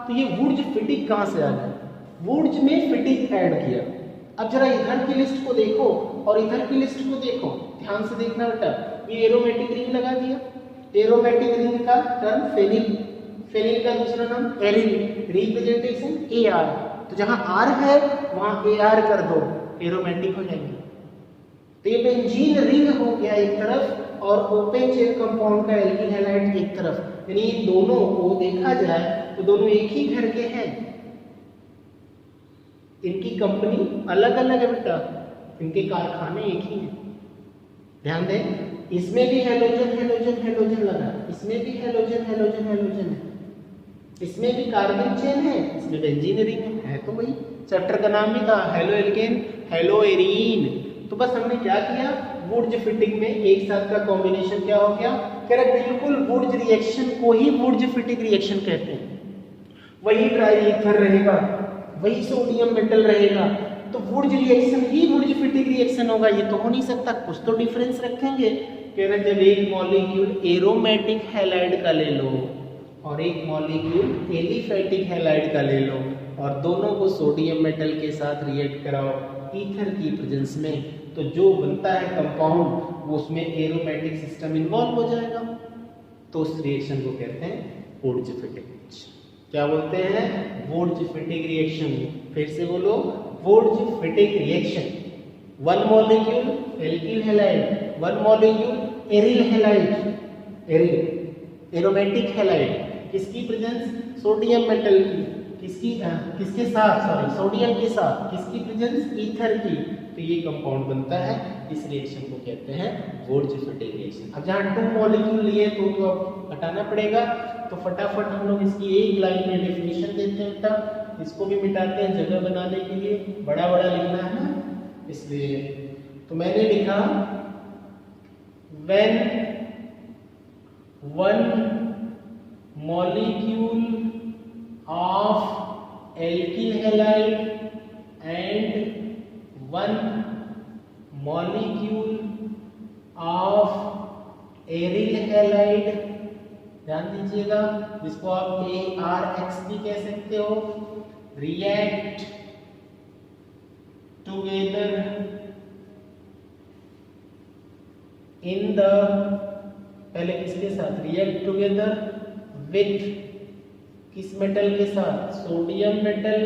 तो ये वुर्ज फिटिंग कहाँ से आ गया, वुर्ज में फिटिंग ऐड किया। अब जरा इधर की लिस्ट को देखो और इधर की लिस्ट को देखो, ध्यान से देखना बेटा, ये एरोमेटिक रिंग लगा दिया, एरोमेटिक रिंग का टर्म फेनिल, फेनिल का दूसरा नाम एरिल, रिप्रेजेंटेशन AR, तो जहां R है वहां AR कर दो, एरोमेटिक हो जाएंगे। तो ये बेंजीन रिंग हो गया एक तरफ और ओपन चेन कंपाउंड का एल्किल हैलाइड एक तरफ, यानी इन दोनों को देखा जाए तो दोनों एक ही घर के हैं, इनकी कंपनी अलग अलग है बेटा, इनके कारखाने एक ही हैं। ध्यान दें, इसमें भी हेलोजन हेलोजन हेलोजन लगा, इसमें भी हेलोजन हेलोजन हेलोजन है, इसमें भी कार्बन चेन है, इसमें बेंजीन रिंग है, तो वही चैप्टर का नाम भी था हेलो एल्केन हेलो एरीन। तो बस हमने क्या किया, वुर्ज फिटिंग में एक साथ का कॉम्बिनेशन क्या हो गया, कह रहे बिल्कुल वुर्ज रिएक्शन को ही वुर्ज फिटिंग रिएक्शन कहते हैं। वही ड्राई ईथर रहेगा, वही सोडियम मेटल रहेगा, तो वुर्ज रिएक्शन ही वुर्ज फिटिंग रिएक्शन होगा, ये तो हो नहीं सकता, कुछ तो डिफरेंस रखेंगे। कह रहे जब एक मॉलिक्यूल एरोमेटिक हैलाइड का ले लो और एक मॉलिक्यूल एलिफेटिक हैलाइड का ले लो और दोनों को सोडियम मेटल के साथ रिएक्ट कराओ ईथर की प्रेजेंस में, तो जो बनता है कंपाउंड वो उसमें एरोमेटिक सिस्टम इन्वॉल्व हो जाएगा, तो उस रिएक्शन को कहते हैं वुर्ज फिटिंग। क्या बोलते हैं, वुर्ज फिटिंग रिएक्शन। फिर से बोलो, Wurtz Fittig reaction. One molecule alkyl halide, one molecule aryl halide, aryl aromatic halide, किसकी प्रेजेंस, सोडियम मेटल की, किसके साथ, सॉरी सोडियम के साथ, किसकी प्रेजेंस, ईथर की, तो ये कंपाउंड बनता है, इस रिएक्शन को कहते हैं वुर्ज फिटिंग रिएक्शन। अब जहाँ 2 मॉलिक्यूल लिए तो अब हटाना पड़ेगा, तो फटाफट हम लोग इसकी एक लाइन में डेफिनेशन देते हैं बेटा, इसको भी मिटाते हैं जगह बनाने के लिए, बड़ा बड़ा लिखना है ना इसलिए। तो मैंने लिखा when one molecule of alkyl halide and one molecule of aryl halide, ध्यान दीजिएगा, जिसको आप ARX भी कह सकते हो, react together in the, पहले किसके साथ, रिएक्ट टुगेदर विथ, किस मेटल के साथ, सोडियम मेटल,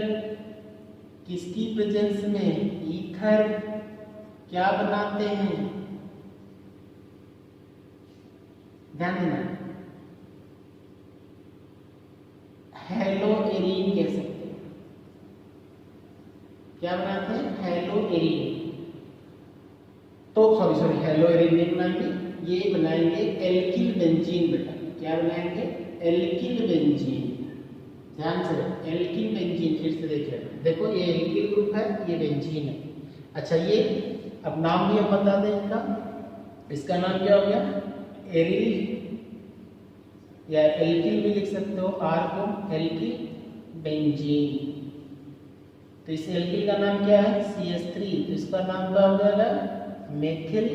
किसकी प्रेजेंस में, ईथर, क्या बनाते हैं, ध्यान देना, हेलो एरीन कह सकते हैं, क्या बनाते हैं, हेलो एरीन, तो सॉरी हेलो एरीन नहीं बनाएंगे, ये बनाएंगे एल्किल बेंजीन बेटा, क्या बनाएंगे, एल्किल बेंजीन, ध्यान से एल्किल बेंजीन, फिर से देख लेना, देखो ये एल्किल ग्रुप है, ये बेंजीन है। अच्छा ये अब नाम भी हम बता दें इनका, इसका नाम क्या हो गया, एरिल या एल्किल भी लिख सकते हो, आर को एल्किल बेंजीन, तो इस एल्किल का नाम क्या है, CH3, तो इसका नाम क्या हो जाएगा, मेथिल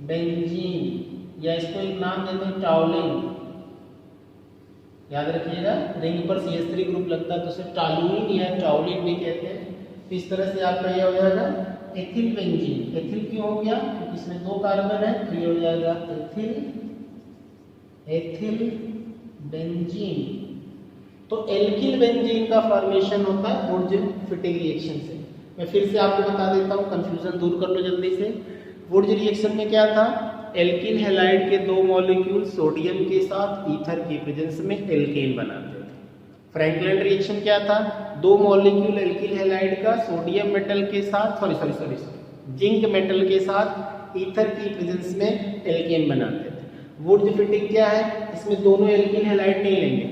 बेंजीन, या इसको एक नाम देते हैं टाउलिन, याद रखिएगा, रिंग पर CH3 ग्रुप लगता है तो उसे टालुइन या टाउलिन भी कहते हैं। तो इस तरह से आपका यह हो जाएगा एथिल बेंजीन। एथिल क्यों हो गया, क्योंकि इसमें 2 कार्बन है, तो ये हो जाएगा एथिल बेंजीन। तो एल्किल बेंजीन का फॉर्मेशन होता है वुर्ज फिटिंग रिएक्शन से। मैं फिर से आपको बता देता हूँ, कंफ्यूजन दूर कर लो जल्दी से। वुर्ज रिएक्शन में क्या था, एल्किल हैलाइड के 2 मॉलिक्यूल सोडियम के साथ ईथर की प्रेजेंस में एल्केन बनाते थे। फ्रैंकलिन रिएक्शन क्या था, 2 मॉलिक्यूल एल्किल हैलाइड का सोडियम मेटल के साथ सॉरी जिंक मेटल के साथ ईथर की प्रेजेंस में एल्केन बनाते थे। वुर्ज फिटिंग क्या है, इसमें दोनों एल्किल हैलाइड नहीं लेंगे,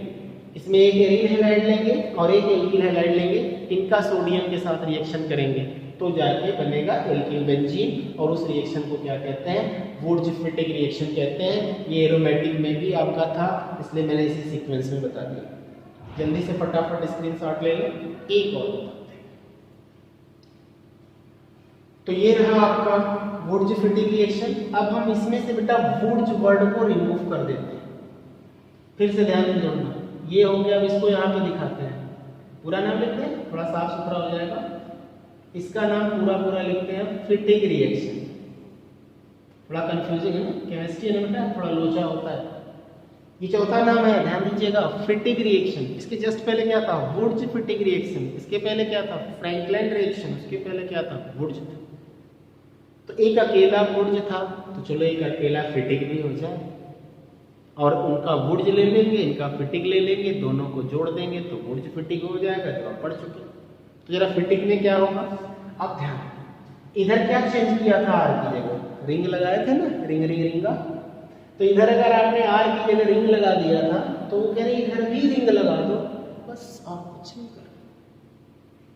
इसमें एक एरिल हैलाइड लेंगे और एक एल्किल हैलाइड लेंगे, इनका सोडियम के साथ रिएक्शन करेंगे, तो जाके बनेगा एल्किल बेंजीन, और उस रिएक्शन को क्या कहते हैं, वुर्ज-फिटिंग रिएक्शन कहते हैं। ये एरोमेटिक में भी आपका था, इसलिए मैंने इसी सीक्वेंस में बता दिया। जल्दी से फटाफट स्क्रीनशॉट ले लो। एक और बताते हैं, तो ये रहा आपका वुर्ज-फिटिंग रिएक्शन। अब हम इसमें से बेटा वुर्ज वर्ड को रिमूव कर देते हैं। फिर से ध्यान से जोड़ना, ये हो गया। अब इसको यहाँ पे दिखाते हैं, पूरा नाम लिखते हैं, थोड़ा साफ सुथरा हो जाएगा। इसका नाम पूरा लिखते हैं फिटिंग रिएक्शन। थोड़ा कंफ्यूजिंग है ना, केमिस्ट्री में बेटा थोड़ा लोचा होता है। ये चौथा नाम है, ध्यान दीजिएगा, फिटिंग रिएक्शन। इसके जस्ट पहले क्या था, वुर्ज फिटिंग रिएक्शन। इसके पहले क्या था, फ्रैंकलिन रिएक्शन। उसके पहले क्या था, वुर्ज। तो एक अकेला वुर्ज था, तो चलो एक अकेला फिटिंग भी हो जाए, और उनका वुर्ज ले लेंगे, इनका फिटिंग ले लेंगे, दोनों को जोड़ देंगे तो वुर्ज फिटिंग हो जाएगा, जो आप पढ़ चुके। तो जरा फिटिंग में क्या होगा, अब ध्यान, इधर क्या चेंज किया था, आर की जगह रिंग लगाए थे ना, रिंगा। तो इधर अगर आपने आर की जगह रिंग लगा दिया था, तो वो कह रहे इधर भी रिंग लगा दो, बस आप कुछ नहीं कर।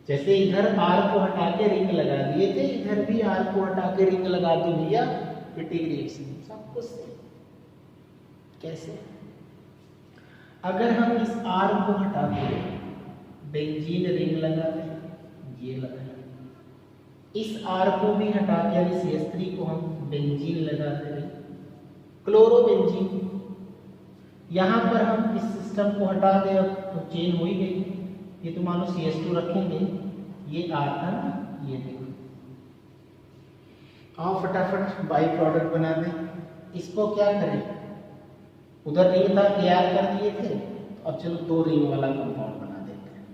जैसे इधर आर को हटा के रिंग लगा दिए थे, इधर भी आर को हटा के रिंग लगा दो भैया, फिटिंग रिएक्शन। सब कुछ कैसे, अगर हम इस आर को हटा के बेंजीन रिंग लगा दें, ये लगा, इस आर को भी हटा के यानी CH3 को हम बेंजीन लगा दें, क्लोरोबेंजीन। यहां पर हम इस सिस्टम को हटा दें, अब तो चेन हो ही गई। ये तो मानो CH2 रखेंगे, ये आर था ना, ये देखो। आओ फटाफट बाई प्रोडक्ट बना दें। इसको क्या करें, उधर रिंग था, तैयार कर दिए थे, तो अब चलो दो रिंग वाला कंपाउंड बना देते हैं।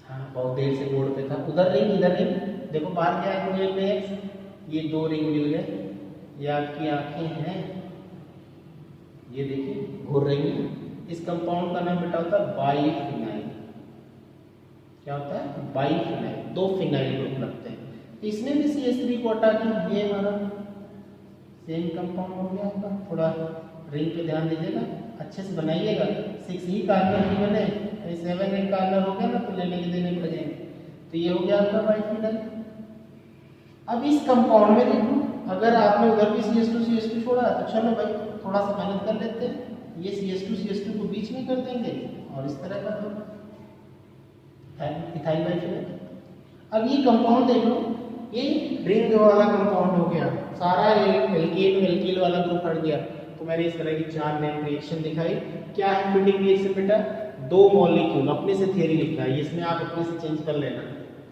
हाँ, बहुत देर से बोर्ड पे था, उधर रिंग इधर रिंग। देखो बाहर क्या है, ये दो रिंग मिल गए। ये आपकी आंखें हैं, ये देखिए घूर रही हैं। इस कंपाउंड का नाम बेटा होता है बाईफिनाइल। क्या होता है, बाईफिनाइल। दो फिनाइल ग्रुप लगते हैं। इसमें भी CH3 को हटा के ये हमारा सेम कंपाउंड हो गया आपका। थोड़ा रिंग पे ध्यान दीजिएगा, अच्छे से बनाइएगा। 6 ही कार्बन की बने, 7 कार्बन हो गया ना, तो लेने के देने पड़ जाएंगे। तो ये हो गया आपका बाईफिनाइल। अब इस कंपाउंड में देखो, अगर आपने उधर भी CH2 छोड़ा, तो चलो भाई थोड़ा सा मेहनत कर लेते हैं। ये CH2 को बीच में कर देंगे, और इस तरह का होगा इथाइल बाईफिनाइल। अब ये कंपाउंड देख लो, ये रिंग वाला कंपाउंड हो गया, सारा एल्कीन वाला ग्रुप हट गया। तो मैंने इस तरह की 4 नेम रिएक्शन दिखाई। क्या है फिटिंग रिएक्शन बेटा, दो मॉलिक्यूल, अपने से थ्योरी लिखना है, इसमें आप अपने से चेंज कर लेना,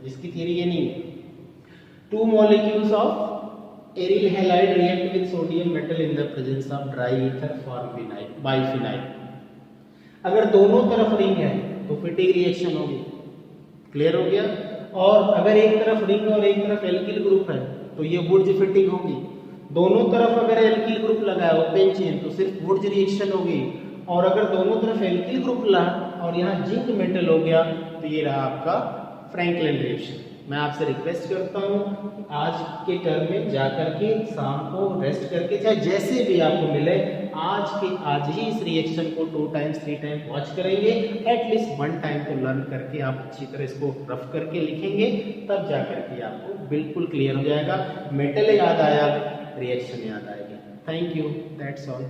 इसकी थ्योरी ये नहीं है। 2 molecules of aryl halide react with sodium metal in the presence of dry ether form bifinile। अगर दोनों तरफ रिंग है तो फिटिंग रिएक्शन होगी, क्लियर हो गया। और अगर एक तरफ रिंग और एक तरफ एल्किल ग्रुप है तो ये वुर्ज फिटिंग होगी। दोनों तरफ अगर एल्किल ग्रुप लगा है ओपन चेन तो सिर्फ वुर्ज रिएक्शन होगी। और अगर दोनों तरफ एल्किल ग्रुप लगा और यहाँ जिंक मेटल हो गया तो ये रहा आपका फ्रैंकलिन रिएक्शन। मैं आपसे रिक्वेस्ट करता हूँ आज के टर्म में जाकर के शाम को रेस्ट करके चाहे जैसे भी आपको मिले आज ही इस रिएक्शन को 2 टाइम्स 3 टाइम वॉच करेंगे। एटलीस्ट 1 टाइम तो लर्न करके आप अच्छी तरह इसको रफ करके लिखेंगे, तब जाकर के आपको बिल्कुल क्लियर हो जाएगा। मेटल याद आया, रिएक्शन याद आएगी। Thank you, that's all.